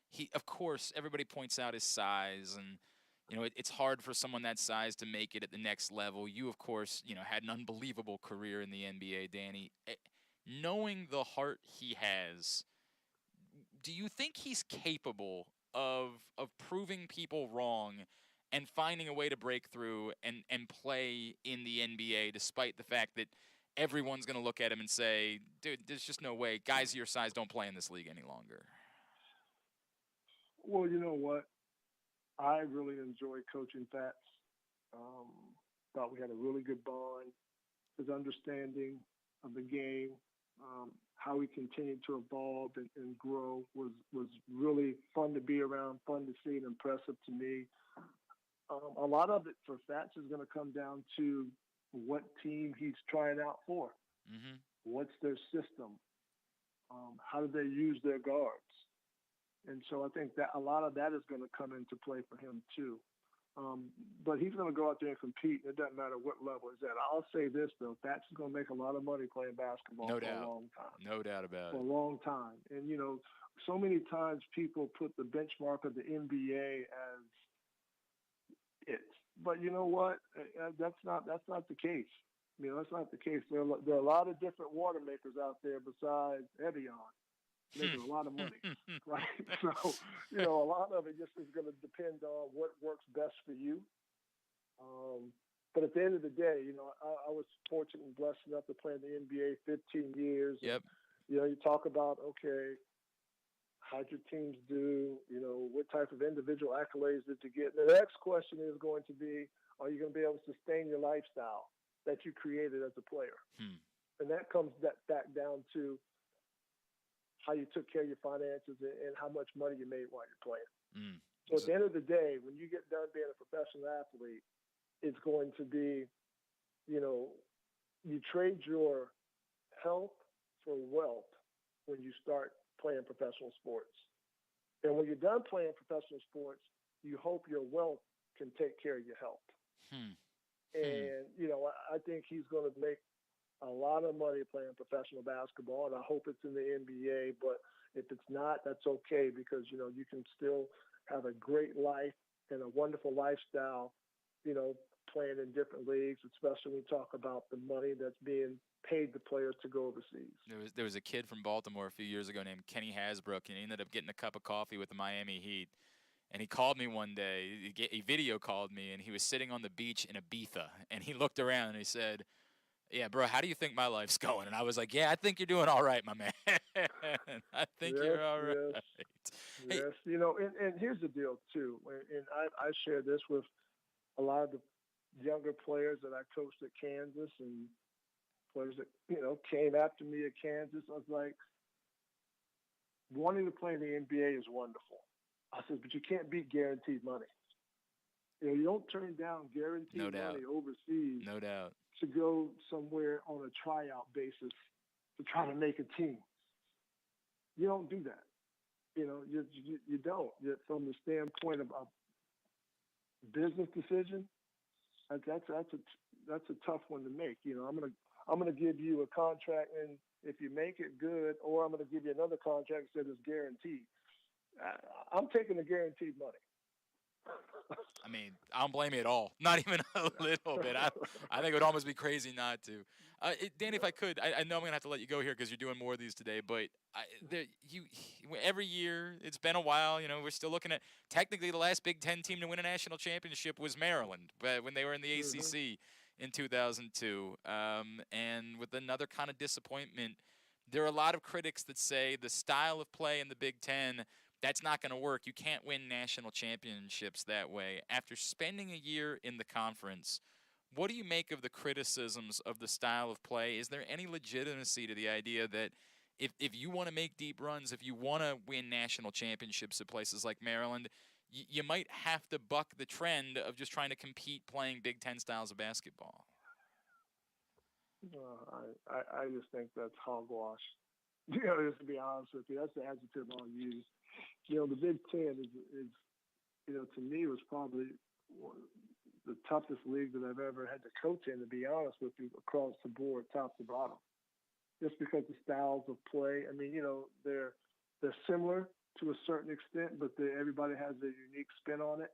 He, of course, everybody points out his size, and it's hard for someone that size to make it at the next level. You, of course, had an unbelievable career in the NBA, Danny. Knowing the heart he has, do you think he's capable of proving people wrong and finding a way to break through and play in the NBA, despite the fact that everyone's going to look at him and say, dude, there's just no way guys your size don't play in this league any longer? Well, you know what? I really enjoyed coaching Fats. Thought we had a really good bond. His understanding of the game, how he continued to evolve and grow was really fun to be around, fun to see, and impressive to me. A lot of it for Fats is going to come down to what team he's trying out for. Mm-hmm. What's their system? How do they use their guards? And so I think that a lot of that is going to come into play for him too. But he's going to go out there and compete. It doesn't matter what level he's at. I'll say this, though. Fats is going to make a lot of money playing basketball No for doubt. a long time. No doubt about For it. a long time. And, so many times people put the benchmark of the NBA as it. But you know what? That's not the case. That's not the case. There are a lot of different water makers out there besides Evian making a lot of money, right? So, a lot of it just is going to depend on what works best for you. But at the end of the day, I was fortunate and blessed enough to play in the NBA 15 years. Yep. And, you talk about, okay, how'd your teams do? What type of individual accolades did you get? The next question is going to be, are you going to be able to sustain your lifestyle that you created as a player? And that comes back down to how you took care of your finances and how much money you made while you're playing. So at the end of the day, when you get done being a professional athlete, it's going to be, you trade your health for wealth when you start playing professional sports. And when you're done playing professional sports, you hope your wealth can take care of your health. And, I think he's going to make a lot of money playing professional basketball, and I hope it's in the NBA. But if it's not, that's okay, because, you can still have a great life and a wonderful lifestyle, playing in different leagues, especially when we talk about the money that's being paid the players to go overseas. There was a kid from Baltimore a few years ago named Kenny Hasbrook, and he ended up getting a cup of coffee with the Miami Heat. And he called me one day. He video called me, and he was sitting on the beach in Ibiza. And he looked around and he said, "Yeah, bro, how do you think my life's going?" And I was like, "Yeah, I think you're doing all right, my man. I think you're all right." Yes. And here's the deal, too. And I share this with a lot of the younger players that I coached at Kansas and players that, came after me at Kansas. I was like, wanting to play in the NBA is wonderful. I said, but you can't beat guaranteed money. You don't turn down guaranteed money overseas. No doubt. To go somewhere on a tryout basis to try to make a team. You don't do that. You don't. From the standpoint of a business decision, that's a tough one to make. I'm gonna give you a contract, and if you make it, good, or I'm gonna give you another contract that is guaranteed. I'm taking the guaranteed money. I mean, I don't blame you at all. Not even a little bit. I think it would almost be crazy not to. Danny, if I could, I know I'm going to have to let you go here because you're doing more of these today, but every year, it's been a while, we're still looking at, technically the last Big Ten team to win a national championship was Maryland, but when they were in the ACC in 2002. And with another kind of disappointment, there are a lot of critics that say the style of play in the Big Ten, that's not going to work. You can't win national championships that way. After spending a year in the conference, what do you make of the criticisms of the style of play? Is there any legitimacy to the idea that if you want to make deep runs, if you want to win national championships at places like Maryland, you might have to buck the trend of just trying to compete playing Big Ten styles of basketball? I just think that's hogwash. Just to be honest with you, that's the adjective I'll use. The Big Ten is to me was probably the toughest league that I've ever had to coach in, to be honest with you, across the board, top to bottom. Just because the styles of play, I mean, they're similar to a certain extent, but everybody has a unique spin on it.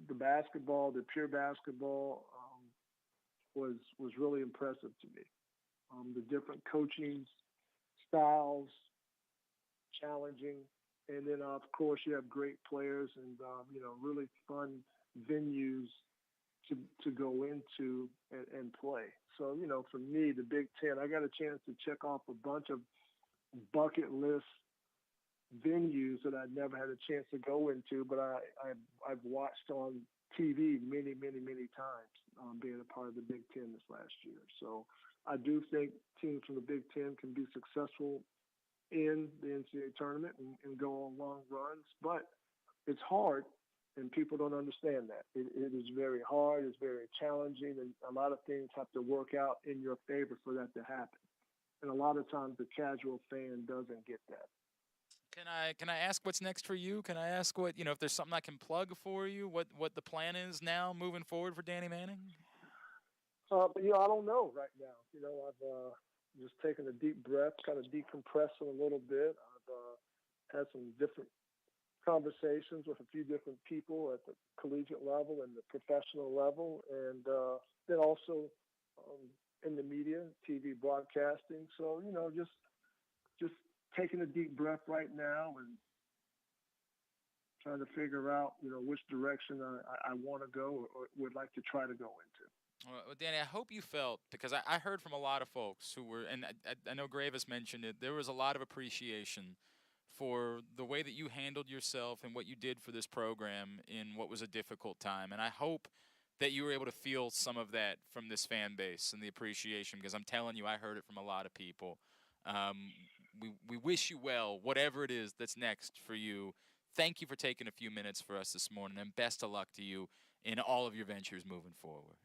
The basketball, the pure basketball, was really impressive to me. The different coaching styles, challenging, and then of course you have great players and really fun venues to go into and play. So for me, the Big Ten, I got a chance to check off a bunch of bucket list venues that I never had a chance to go into, but I've watched on TV many times, being a part of the Big Ten this last year. So I do think teams from the Big Ten can be successful in the NCAA tournament and go on long runs, but it's hard, and people don't understand that. It is very hard, it's very challenging, and a lot of things have to work out in your favor for that to happen. And a lot of times the casual fan doesn't get that. Can I ask what's next for you? Can I ask what, if there's something I can plug for you, what the plan is now moving forward for Danny Manning? I don't know right now. I've just taken a deep breath, kind of decompressing a little bit. I've had some different conversations with a few different people at the collegiate level and the professional level, and then also in the media, TV broadcasting. So, just taking a deep breath right now and trying to figure out, which direction I want to go or would like to try to go into. Well, Danny, I hope you felt, because I heard from a lot of folks who were, and I know Gravis mentioned it, there was a lot of appreciation for the way that you handled yourself and what you did for this program in what was a difficult time. And I hope that you were able to feel some of that from this fan base and the appreciation, because I'm telling you, I heard it from a lot of people. We wish you well, whatever it is that's next for you. Thank you for taking a few minutes for us this morning, and best of luck to you in all of your ventures moving forward.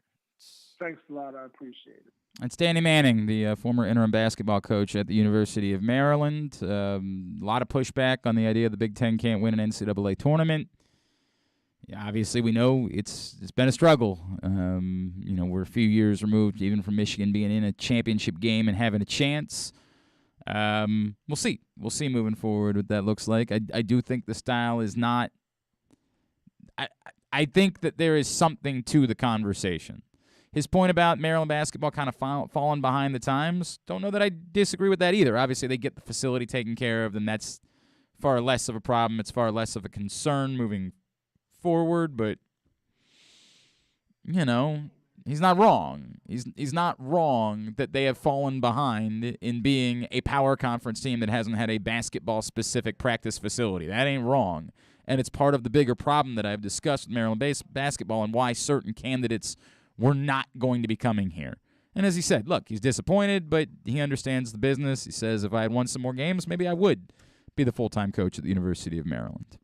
Thanks a lot. I appreciate it. It's Danny Manning, the former interim basketball coach at the University of Maryland. A lot of pushback on the idea the Big Ten can't win an NCAA tournament. Yeah, obviously, we know it's been a struggle. We're a few years removed even from Michigan being in a championship game and having a chance. We'll see. We'll see moving forward what that looks like. I do think the style is not – I think that there is something to the conversation. His point about Maryland basketball kind of falling behind the times, don't know that I disagree with that either. Obviously, they get the facility taken care of, and that's far less of a problem. It's far less of a concern moving forward, but, he's not wrong. He's not wrong that they have fallen behind in being a power conference team that hasn't had a basketball-specific practice facility. That ain't wrong. And it's part of the bigger problem that I've discussed with Maryland basketball and why certain candidates were not going to be coming here. And as he said, look, he's disappointed, but he understands the business. He says, if I had won some more games, maybe I would be the full-time coach at the University of Maryland.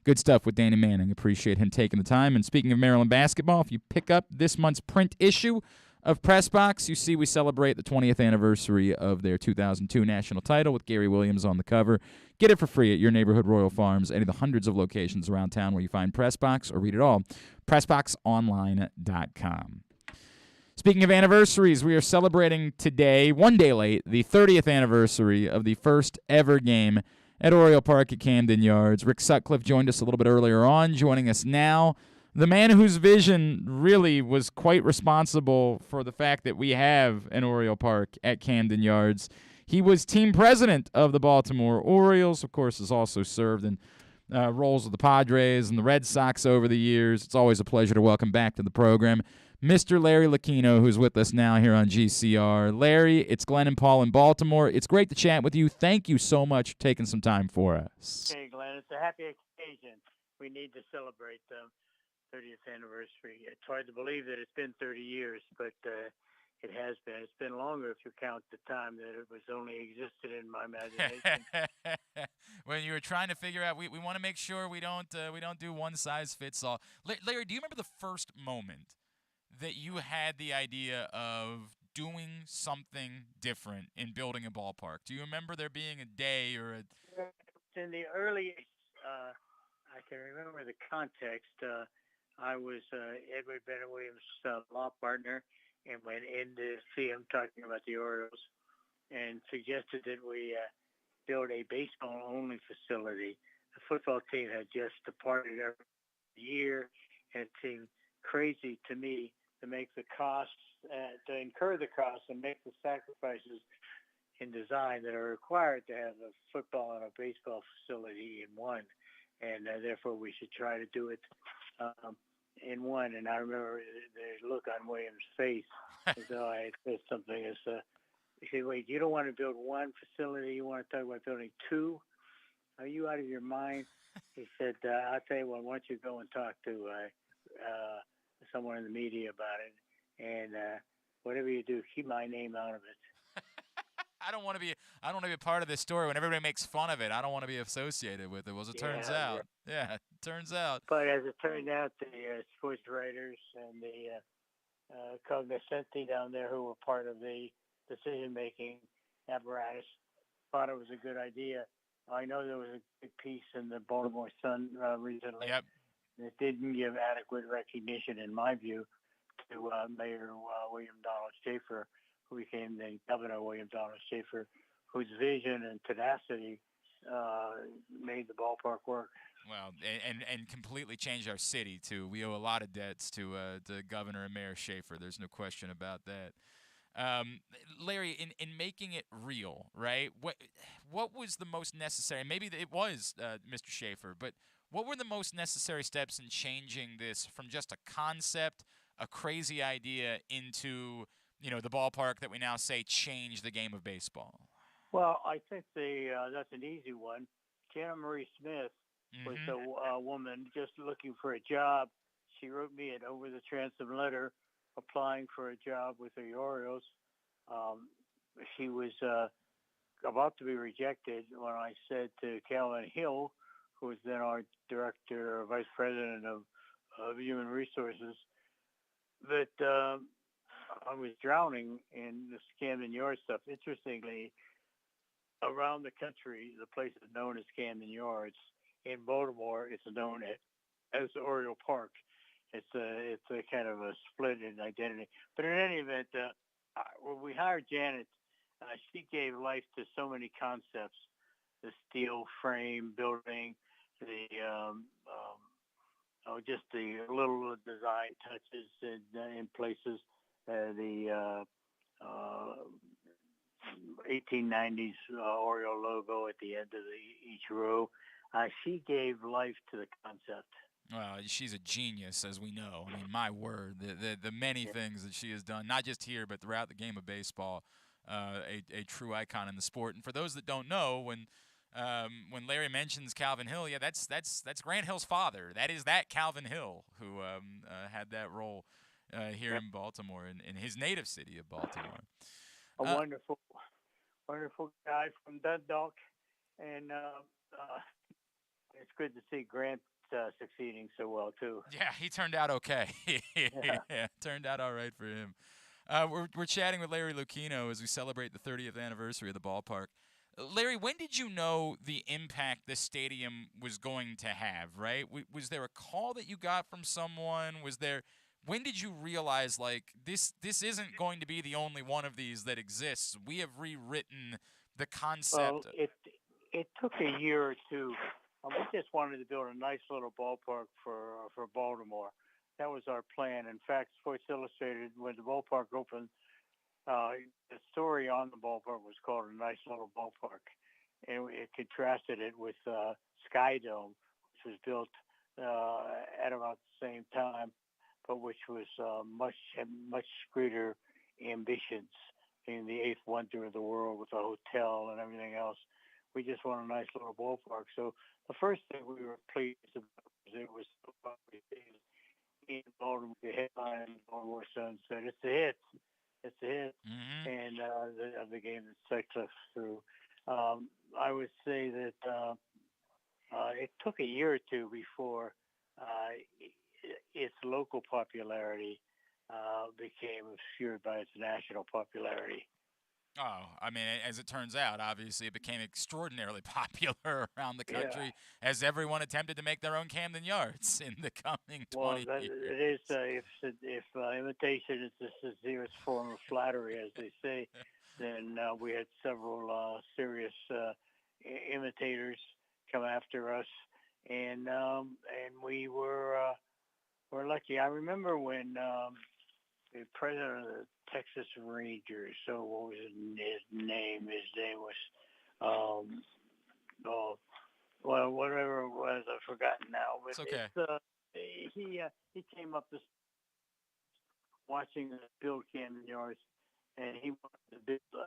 Good stuff with Danny Manning. Appreciate him taking the time. And speaking of Maryland basketball, if you pick up this month's print issue of Press Box, you see we celebrate the 20th anniversary of their 2002 national title with Gary Williams on the cover. Get it for free at your neighborhood Royal Farms, any of the hundreds of locations around town where you find Press Box, or read it all, PressBoxOnline.com. Speaking of anniversaries, we are celebrating today, one day late, the 30th anniversary of the first ever game at Oriole Park at Camden Yards. Rick Sutcliffe joined us a little bit earlier on, joining us now. The man whose vision really was quite responsible for the fact that we have an Oriole Park at Camden Yards. He was team president of the Baltimore Orioles, of course, has also served in roles with the Padres and the Red Sox over the years. It's always a pleasure to welcome back to the program Mr. Larry Lucchino, who's with us now here on GCR. Larry, it's Glenn and Paul in Baltimore. It's great to chat with you. Thank you so much for taking some time for us. Hey, Glenn, it's a happy occasion. We need to celebrate the 30th anniversary. It's hard to believe that it's been 30 years, but it has been. It's been longer if you count the time that it was only existed in my imagination. When you were trying to figure out, we want to make sure we don't do one size fits all. Larry, do you remember the first moment that you had the idea of doing something different in building a ballpark? Do you remember there being a day or a... In the early I can remember the context. I was Edward Bennett Williams' law partner and went in to see him talking about the Orioles and suggested that we build a baseball-only facility. The football team had just departed every year, and it seemed crazy to me to make the costs, to incur the costs and make the sacrifices in design that are required to have a football and a baseball facility in one. And therefore, we should try to do it in one. And I remember the look on Williams' face as though I had said something as, he said, wait, you don't want to build one facility, you want to talk about building two? Are you out of your mind? He said, I'll tell you what, why don't you go and talk to someone in the media about it, and whatever you do, keep my name out of it. I don't want to be a part of this story. When everybody makes fun of it, I don't want to be associated with it. Well, as it turns out. Right. Yeah, it turns out. But as it turned out, the sports writers and the cognoscenti down there who were part of the decision-making apparatus thought it was a good idea. I know there was a big piece in the Baltimore Sun recently. Yep. It didn't give adequate recognition, in my view, to Mayor William Donald Schaefer, who became the Governor William Donald Schaefer, whose vision and tenacity made the ballpark work. Well, and completely changed our city too. We owe a lot of debts to Governor and Mayor Schaefer. There's no question about that. Larry, in making it real, right? What was the most necessary? Maybe it was Mr. Schaefer, but what were the most necessary steps in changing this from just a concept, a crazy idea, into the ballpark that we now say changed the game of baseball? Well, I think that's an easy one. Jana Marie Smith was a woman just looking for a job. She wrote me an over the transom letter applying for a job with the Orioles. She was about to be rejected when I said to Calvin Hill, who was then our director or vice president of human resources, that I was drowning in this Camden Yards stuff. Interestingly, around the country, the place is known as Camden Yards. In Baltimore, it's known as Oriole Park. It's a kind of a split in identity. But in any event, when we hired Janet, she gave life to so many concepts: the steel frame building, just the little design touches in places, the 1890s Oriole logo at the end of each row. She gave life to the concept. Well, she's a genius, as we know. I mean, my word, the many things that she has done, not just here, but throughout the game of baseball, a true icon in the sport. And for those that don't know, when Larry mentions Calvin Hill, yeah, that's Grant Hill's father. That is that Calvin Hill who had that role here in Baltimore, in his native city of Baltimore. A wonderful guy from Dundalk, and it's good to see Grant succeeding so well too. Yeah, he turned out okay. Yeah, turned out all right for him. We're chatting with Larry Lucchino as we celebrate the 30th anniversary of the ballpark. Larry, when did you know the impact this stadium was going to have, right? Was there a call that you got from someone? When did you realize, like, this isn't going to be the only one of these that exists? We have rewritten the concept. Well, it took a year or two. We just wanted to build a nice little ballpark for Baltimore. That was our plan. In fact, Sports Illustrated, when the ballpark opened, the story on the ballpark was called A Nice Little Ballpark. And it contrasted it with Sky Dome, which was built at about the same time, but which was much greater ambitions, being the eighth wonder of the world with a hotel and everything else. We just want a nice little ballpark. So the first thing we were pleased about was it was in Baltimore. The headline in Baltimore Sun said, "It's a hit. It's a hit." Mm-hmm. And the game that Sutcliffe threw. I would say that it took a year or two before its local popularity became obscured by its national popularity. Oh, I mean, as it turns out, obviously it became extraordinarily popular around the Yeah. country as everyone attempted to make their own Camden Yards in the coming Well, 20 that, years. it is. If imitation is the sincerest form of flattery, as they say, then we had several serious imitators come after us, and we were lucky. I remember when the president of the Texas Rangers. So what was his name? His name was oh well, whatever it was, I've forgotten now. But It's okay. he came up to watching the build Camden Yards, and he wanted to build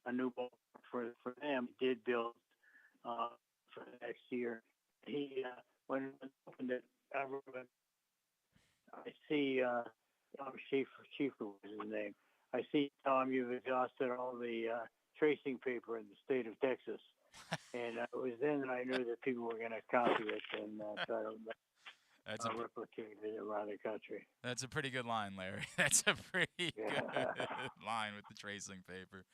a new ball for them. He did build for the next year. He when he opened it, I remember I see Tom Schieffer was his name. I see, Tom, you've exhausted all the tracing paper in the state of Texas. And it was then that I knew that people were going to copy it and try to replicate it around the country. That's a pretty good line, Larry. That's a pretty good line with the tracing paper.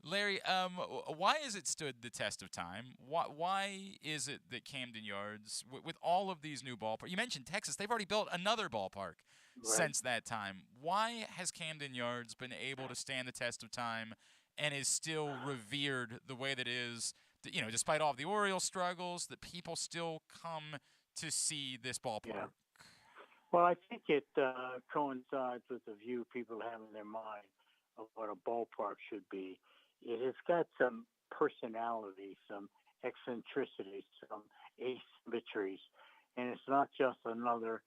Larry, why has it stood the test of time? Why is it that Camden Yards, with all of these new ballparks, you mentioned Texas, they've already built another ballpark since that time. Why has Camden Yards been able to stand the test of time and is still revered the way that it is, despite all of the Orioles struggles, that people still come to see this ballpark? Yeah. Well, I think it coincides with the view people have in their mind of what a ballpark should be. It has got some personality, some eccentricity, some asymmetries, and it's not just another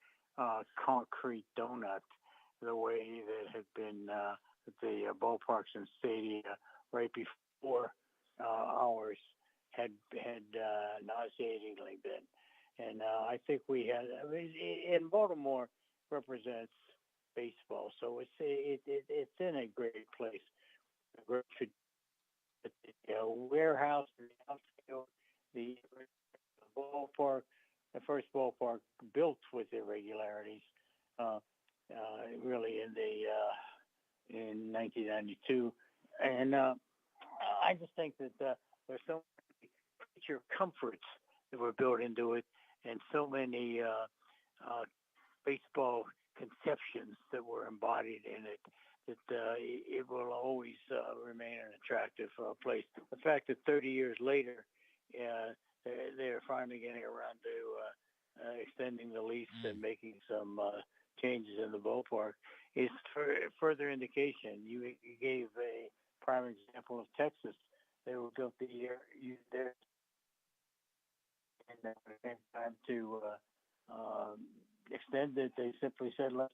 concrete donut the way that had been the ballparks and stadia right before ours had nauseatingly been. And I think we had. I mean, in Baltimore represents baseball, so it's in a great place. A great warehouse, the outfield, the ballpark, the first ballpark built with irregularities, really in 1992, and I just think that there's so many creature comforts that were built into it, and so many baseball conceptions that were embodied in it that it will always remain an attractive place. The fact that 30 years later, they're finally getting around to extending the lease and making some changes in the ballpark is further indication. You gave a prime example of Texas. They were built the year there, and at the same time to extend it, they simply said, let's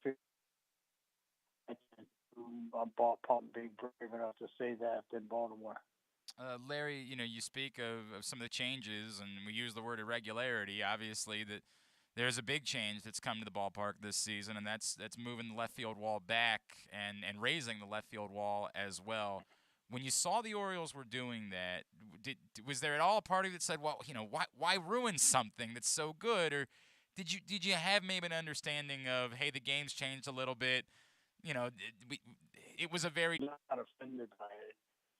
ballpark being brave enough to say that in Baltimore. Larry, you speak of some of the changes, and we use the word irregularity. Obviously, that there's a big change that's come to the ballpark this season, and that's moving the left field wall back and raising the left field wall as well. When you saw the Orioles were doing that, was there at all a party that said, well, why ruin something that's so good, or did you have maybe an understanding of, hey, the game's changed a little bit? It was a very not offended by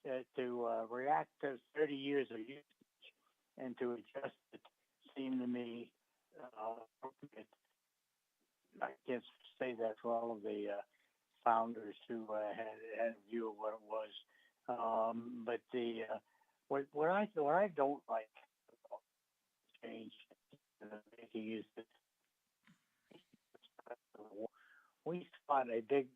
it. To react to 30 years of usage and to adjust it seemed to me appropriate. I can't say that for all of the founders who had a view of what it was, but the what I don't like change making is that we fought a big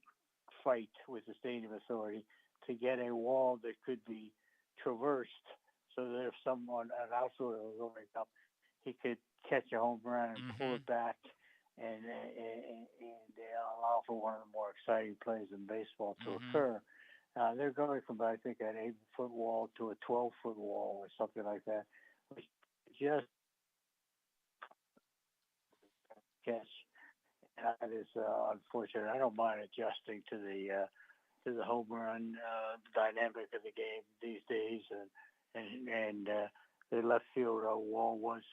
fight with the Stadium Authority to get a wall that could be traversed so that if an outfielder was going up, he could catch a home run and pull it back and allow for one of the more exciting plays in baseball to occur. They're going from, I think, an 8-foot wall to a 12-foot wall or something like that, which just catch. And that is unfortunate. I don't mind adjusting to the home run dynamic of the game these days, and the left field wall was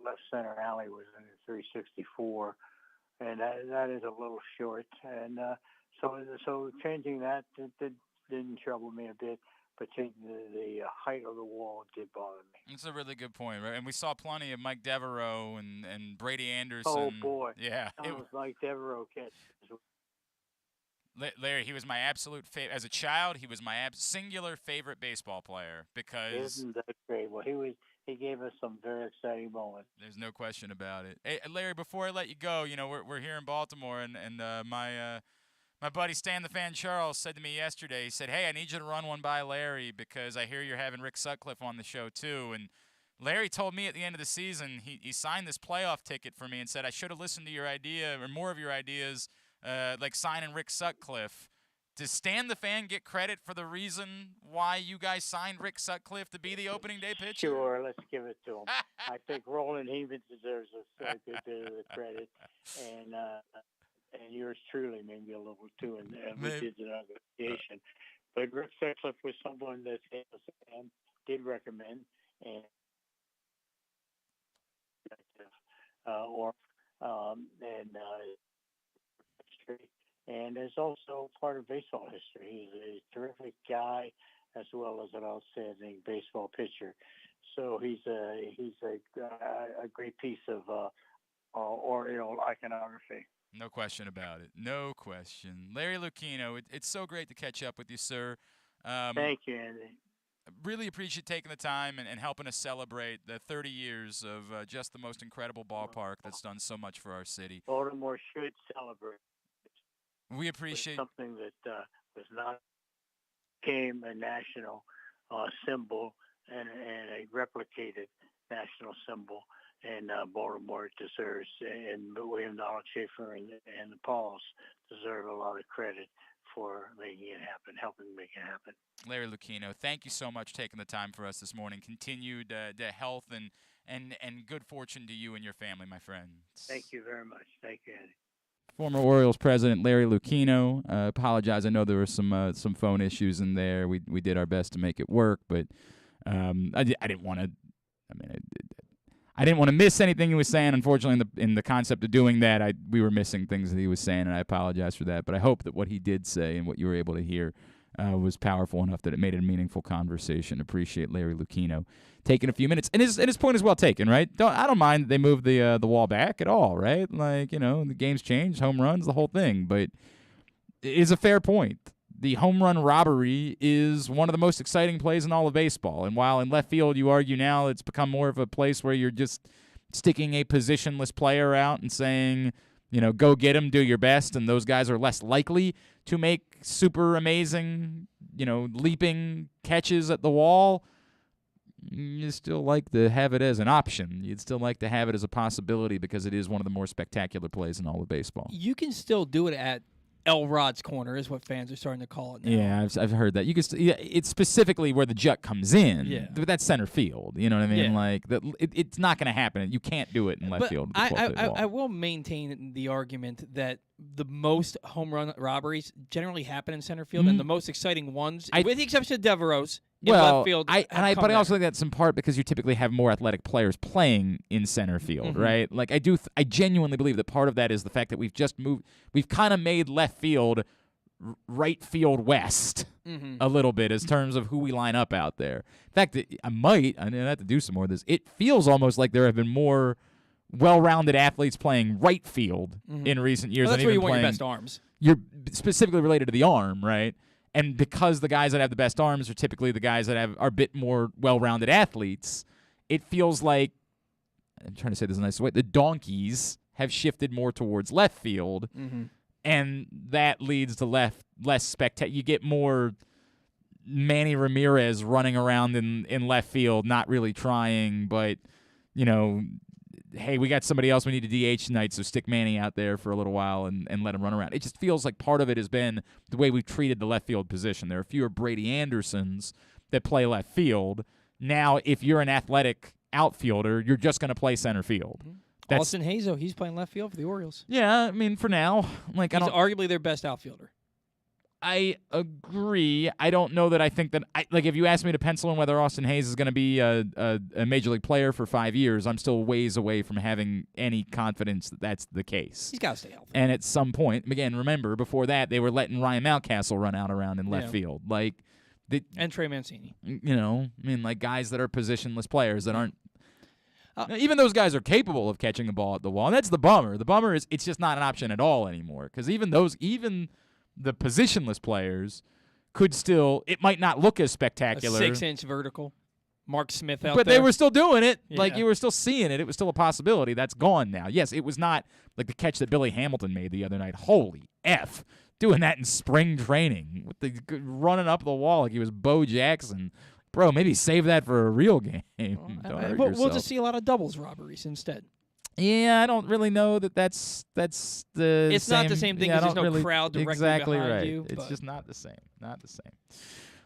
left center alley was in 364, and that is a little short, and So changing that didn't trouble me a bit, but changing the height of the wall did bother me. That's a really good point, right? And we saw plenty of Mike Devereaux and Brady Anderson. Oh boy, yeah, it was like Devereaux catches. Larry, he was my absolute favorite. As a child, he was my singular favorite baseball player because... Isn't that great? Well, he gave us some very exciting moments. There's no question about it. Hey, Larry, before I let you go, we're here in Baltimore, and my buddy Stan the Fan Charles said to me yesterday, he said, hey, I need you to run one by Larry because I hear you're having Rick Sutcliffe on the show too. And Larry told me at the end of the season, he signed this playoff ticket for me and said I should have listened to your idea or more of your ideas, like signing Rick Sutcliffe. Does Stan the Fan get credit for the reason why you guys signed Rick Sutcliffe to be the opening day pitcher? Sure, let's give it to him. I think Roland Heeman deserves a good bit of the credit, and yours truly, maybe a little too, and we did the negotiation. But Rick Sutcliffe was someone that Stan did recommend, and and is also part of baseball history. He's a terrific guy as well as an outstanding baseball pitcher. So he's a great piece of iconography. No question about it. No question. Larry Lucchino, it's so great to catch up with you, sir. Thank you, Andy. Really appreciate taking the time and helping us celebrate the 30 years of just the most incredible ballpark that's done so much for our city. Baltimore should celebrate. We appreciate something that was not became a national symbol and a replicated national symbol, and Baltimore deserves, and William Donald Schaefer and the Pauls deserve a lot of credit for making it happen, helping make it happen. Larry Lucchino, thank you so much for taking the time for us this morning. Continued health and good fortune to you and your family, my friend. Thank you very much. Thank you, Andy. Former Orioles president Larry Lucchino. Apologize. I know there were some phone issues in there. We did our best to make it work, but I didn't want to. I didn't want to miss anything he was saying. Unfortunately, in the concept of doing that, we were missing things that he was saying, and I apologize for that. But I hope that what he did say and what you were able to hear was powerful enough that it made it a meaningful conversation. Appreciate Larry Lucchino taking a few minutes, and his point is well taken, right? I don't mind that they moved the wall back at all, right? Like, the game's changed, home runs, the whole thing, but it is a fair point. The home run robbery is one of the most exciting plays in all of baseball, and while in left field you argue now it's become more of a place where you're just sticking a positionless player out and saying, go get him, do your best, and those guys are less likely to make super amazing, leaping catches at the wall, you still like to have it as an option. You'd still like to have it as a possibility because it is one of the more spectacular plays in all of baseball. You can still do it at Elrod's corner is what fans are starting to call it now. Yeah, I've heard that. You can it's specifically where the jet comes in. Yeah. But that's center field. You know what I mean? Yeah. Like it's not going to happen. You can't do it in left field. I will maintain the argument that the most home run robberies generally happen in center field, and the most exciting ones, with the exception of Devereaux's, in left field. But I also think that's in part because you typically have more athletic players playing in center field, right? Like I genuinely believe that part of that is the fact that we've kind of made left field right field west a little bit as terms of who we line up out there. In fact, I have to do some more of this. It feels almost like there have been more well-rounded athletes playing right field in recent years. Well, that's than where even you want your playing, best arms. You're specifically related to the arm, right? And because the guys that have the best arms are typically the guys that are a bit more well-rounded athletes, it feels like, I'm trying to say this in a nice way, the donkeys have shifted more towards left field, and that leads to less spectacular. You get more Manny Ramirez running around in left field, not really trying, but, hey, we got somebody else we need to DH tonight, so stick Manny out there for a little while and let him run around. It just feels like part of it has been the way we've treated the left field position. There are fewer Brady Andersons that play left field. Now, if you're an athletic outfielder, you're just going to play center field. Austin Hazo, he's playing left field for the Orioles. Yeah, I mean, for now. He's arguably their best outfielder. I agree. I don't know that I think that if you ask me to pencil in whether Austin Hayes is going to be a major league player for 5 years, I'm still ways away from having any confidence that that's the case. He's got to stay healthy. And at some point, again, remember before that they were letting Ryan Mountcastle run out around in left field, and Trey Mancini. Guys that are positionless players that aren't. Even those guys are capable of catching the ball at the wall, and that's the bummer. The bummer is it's just not an option at all anymore because even the positionless players could still. It might not look as spectacular. A 6-inch vertical. Mark Smith out but there. They were still doing it. Yeah. You were still seeing it. It was still a possibility. That's gone now. Yes, it was not like the catch that Billy Hamilton made the other night. Holy F. Doing that in spring training. Running up the wall like he was Bo Jackson. Bro, maybe save that for a real game. We'll just see a lot of doubles robberies instead. Yeah, I don't really know that's the It's same. not the same thing because there's no crowd directly exactly behind right. you. It's just not the same. Not the same.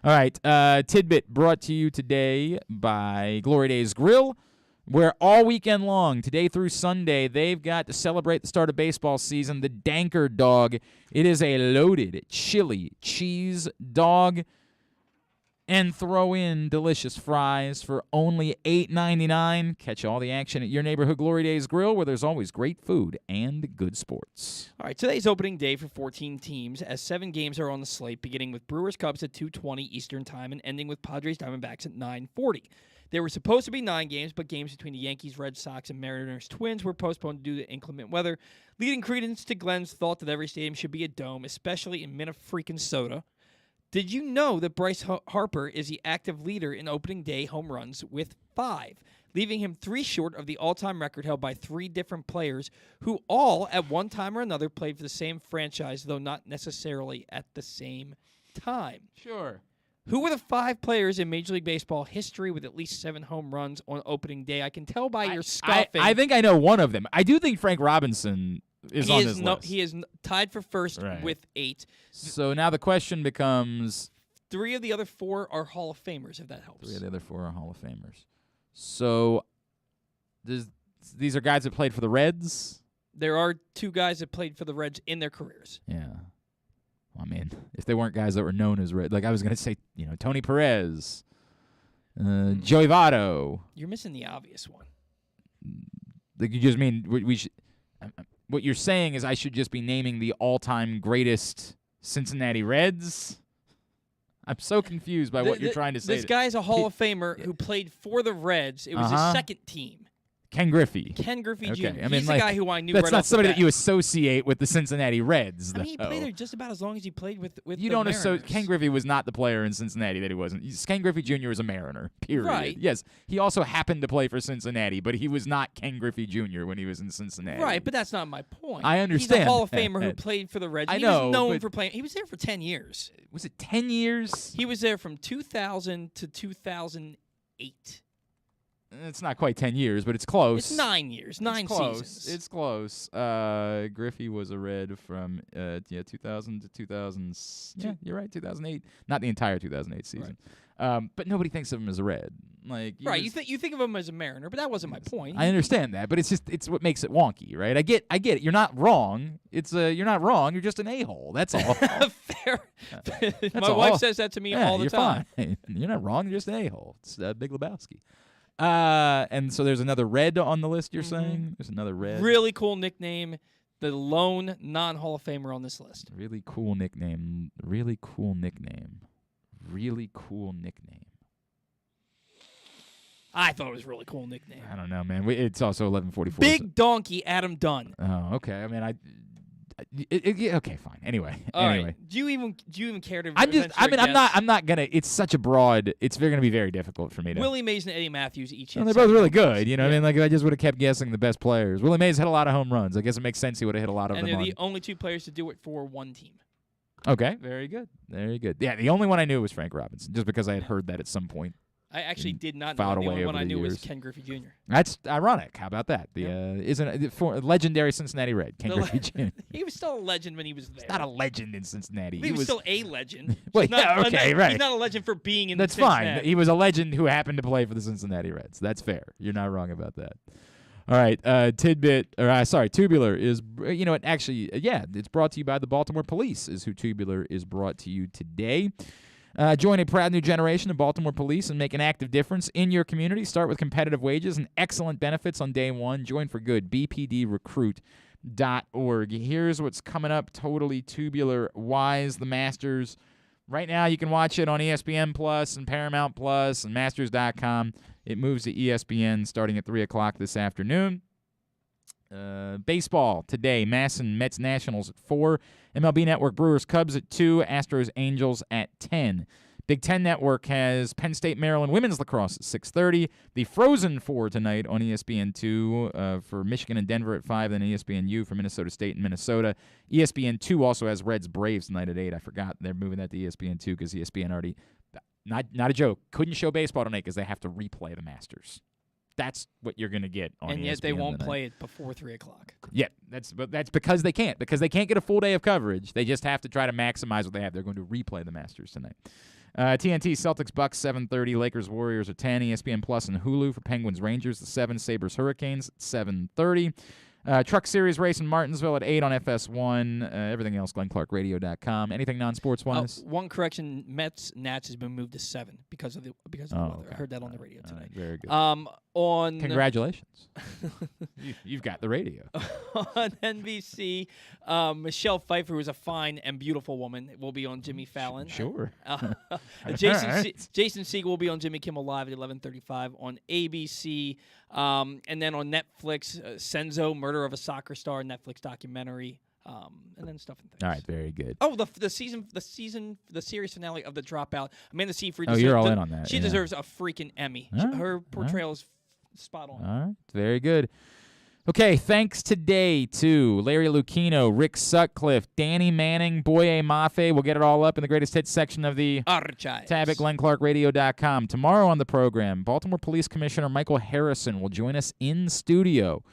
All right, tidbit brought to you today by Glory Days Grill, where all weekend long, today through Sunday, they've got to celebrate the start of baseball season, the Danker Dog. It is a loaded chili cheese dog. And throw in delicious fries for only $8.99. Catch all the action at your neighborhood Glory Days Grill, where there's always great food and good sports. All right, today's opening day for 14 teams, as 7 games are on the slate, beginning with Brewers Cubs at 2:20 Eastern Time and ending with Padres Diamondbacks at 9:40. There were supposed to be 9 games, but games between the Yankees, Red Sox, and Mariners Twins were postponed due to inclement weather, leading credence to Glenn's thought that every stadium should be a dome, especially in Minnesota. Did you know that Bryce Harper is the active leader in opening day home runs with 5, leaving him 3 short of the all-time record held by 3 different players who all, at one time or another, played for the same franchise, though not necessarily at the same time? Sure. Who were the 5 players in Major League Baseball history with at least 7 home runs on opening day? I can tell by your scoffing. I think I know one of them. I do think Frank Robinson is on this list. He is tied for first with 8. So now the question becomes... 3 of the other 4 are Hall of Famers, if that helps. 3 of the other 4 are Hall of Famers. So these are guys that played for the Reds? There are 2 guys that played for the Reds in their careers. Yeah. Well, I mean, if they weren't guys that were known as Reds, like I was going to say, Tony Perez, Joey Votto. You're missing the obvious one. Like you just mean we should... What you're saying is I should just be naming the all-time greatest Cincinnati Reds? I'm so confused by what you're trying to say. This guy's a Hall of Famer who played for the Reds. It was his second team. Ken Griffey. Ken Griffey Jr. Okay. He's the guy who I knew that's right not off the somebody bat. that you associate with the Cincinnati Reds, though. I mean, he played there just about as long as he played with you the don't Mariners. associate. Ken Griffey was not the player in Cincinnati that he wasn't. Ken Griffey Jr. is a Mariner, period. Right. Yes, he also happened to play for Cincinnati, but he was not Ken Griffey Jr. when he was in Cincinnati. Right, but that's not my point. I understand. He's a Hall of Famer who played for the Reds. He was known for playing. He was there for 10 years. Was it 10 years? He was there from 2000 to 2008. It's not quite 10 years, but it's close. It's 9 years, 9 seasons. It's close. Griffey was a Red from 2000 to 2000. Yeah, you're right, 2008. Not the entire 2008 season. Right. But nobody thinks of him as a Red. You think of him as a Mariner, but that wasn't my point. I understand that, but it's what makes it wonky, right? I get it. You're not wrong. You're not wrong. You're just an a-hole. That's all. Fair. My wife says that to me all the time. Fine. You're not wrong. You're just an a-hole. It's Big Lebowski. And so there's another Red on the list, you're saying? There's another Red. Really cool nickname. The lone non-Hall of Famer on this list. Really cool nickname. Really cool nickname. Really cool nickname. I thought it was a really cool nickname. I don't know, man. It's also 11:44. Big Donkey Adam Dunn. Oh, okay. I mean, okay, fine. Anyway. All right. Do you even care to? I'm not gonna. It's such a broad. It's gonna be very difficult for me to. Willie Mays and Eddie Matthews each. They're both really good. I mean, if I just would have kept guessing the best players. Willie Mays hit a lot of home runs. I guess it makes sense he would have hit a lot of them. And they're the only 2 players to do it for one team. Okay, very good. Very good. Yeah, the only one I knew was Frank Robinson, just because I had heard that at some point. I actually did not know. The only one I knew was Ken Griffey Jr. That's ironic. How about that? Legendary Cincinnati Red, Ken Griffey Jr. He was still a legend when he was there. He's not a legend in Cincinnati. He was still a legend. Well, right. He's not a legend for being in That's Cincinnati. fine. He was a legend who happened to play for the Cincinnati Reds. That's fair. You're not wrong about that. All right, Tubular is, it's brought to you by the Baltimore Police, is who Tubular is brought to you today. Join a proud new generation of Baltimore Police and make an active difference in your community. Start with competitive wages and excellent benefits on day one. Join for good, bpdrecruit.org. Here's what's coming up totally Tubular-wise, the Masters. Right now, you can watch it on ESPN Plus and Paramount Plus and Masters.com. It moves to ESPN starting at 3 o'clock this afternoon. Baseball today, Mets Nationals at 4. MLB Network Brewers Cubs at 2. Astros Angels at 10. Big Ten Network has Penn State Maryland Women's Lacrosse at 6:30. The Frozen Four tonight on ESPN2 for Michigan and Denver at 5. Then ESPNU for Minnesota State and Minnesota. ESPN2 also has Reds Braves tonight at 8. I forgot they're moving that to ESPN2 because ESPN already, not a joke, couldn't show baseball tonight because they have to replay the Masters. That's what you're going to get on ESPN. And yet they won't tonight. play it before 3 o'clock. Yeah, that's because they can't. Because they can't get a full day of coverage. They just have to try to maximize what they have. They're going to replay the Masters tonight. TNT, Celtics, Bucks, 7:30. Lakers, Warriors at 10. ESPN Plus and Hulu for Penguins, Rangers at 7. Sabres, Hurricanes at 7:30. Truck Series race in Martinsville at 8 on FS1. Everything else, GlennClarkRadio.com. Anything non-sports-wise? One correction, Mets Nats has been moved to 7 because of the weather. Okay. I heard that on the radio today. Very good. Congratulations. You've got the radio. On NBC, Michelle Pfeiffer, who is a fine and beautiful woman, will be on Jimmy Fallon. Sure. Jason Segel will be on Jimmy Kimmel Live at 11:35 on ABC. And then on Netflix, Senzo, Murder of a Soccer Star, Netflix documentary, and then stuff and things. All right, very good. Oh, the series finale of The Dropout. Amanda Seyfried. You're all in on that. She deserves a freaking Emmy. Her portrayal is spot on. All right, very good. Okay, thanks today to Larry Lucchino, Rick Sutcliffe, Danny Manning, Boye Mafe. We'll get it all up in the greatest hits section of the Archives. tab at GlennClarkRadio.com. Tomorrow on the program, Baltimore Police Commissioner Michael Harrison will join us in studio.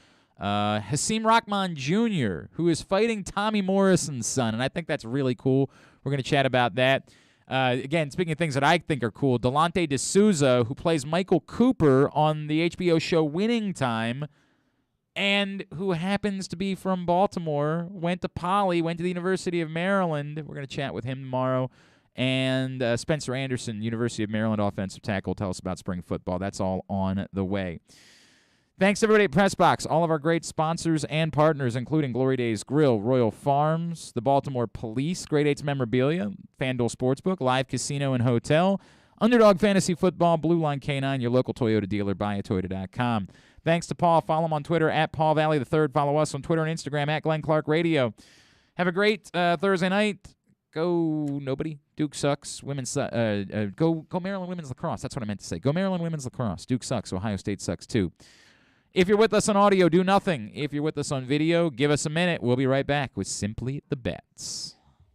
Hasim Rahman Jr., who is fighting Tommy Morrison's son, and I think that's really cool. We're going to chat about that. Again, speaking of things that I think are cool, Delonte D'Souza, who plays Michael Cooper on the HBO show Winning Time, and who happens to be from Baltimore, went to the University of Maryland. We're going to chat with him tomorrow. And Spencer Anderson, University of Maryland offensive tackle, tell us about spring football. That's all on the way. Thanks, everybody at PressBox, all of our great sponsors and partners, including Glory Days Grill, Royal Farms, the Baltimore Police, Grade 8's Memorabilia, FanDuel Sportsbook, Live Casino and Hotel, Underdog Fantasy Football, Blue Line K9, your local Toyota dealer, buyatoyota.com. Thanks to Paul. Follow him on Twitter, at Paul Valley III. Follow us on Twitter and Instagram, at Glenn Clark Radio. Have a great Thursday night. Go nobody. Duke sucks. Go Maryland Women's Lacrosse. That's what I meant to say. Go Maryland Women's Lacrosse. Duke sucks. Ohio State sucks, too. If you're with us on audio, do nothing. If you're with us on video, give us a minute. We'll be right back with Simply the Bets.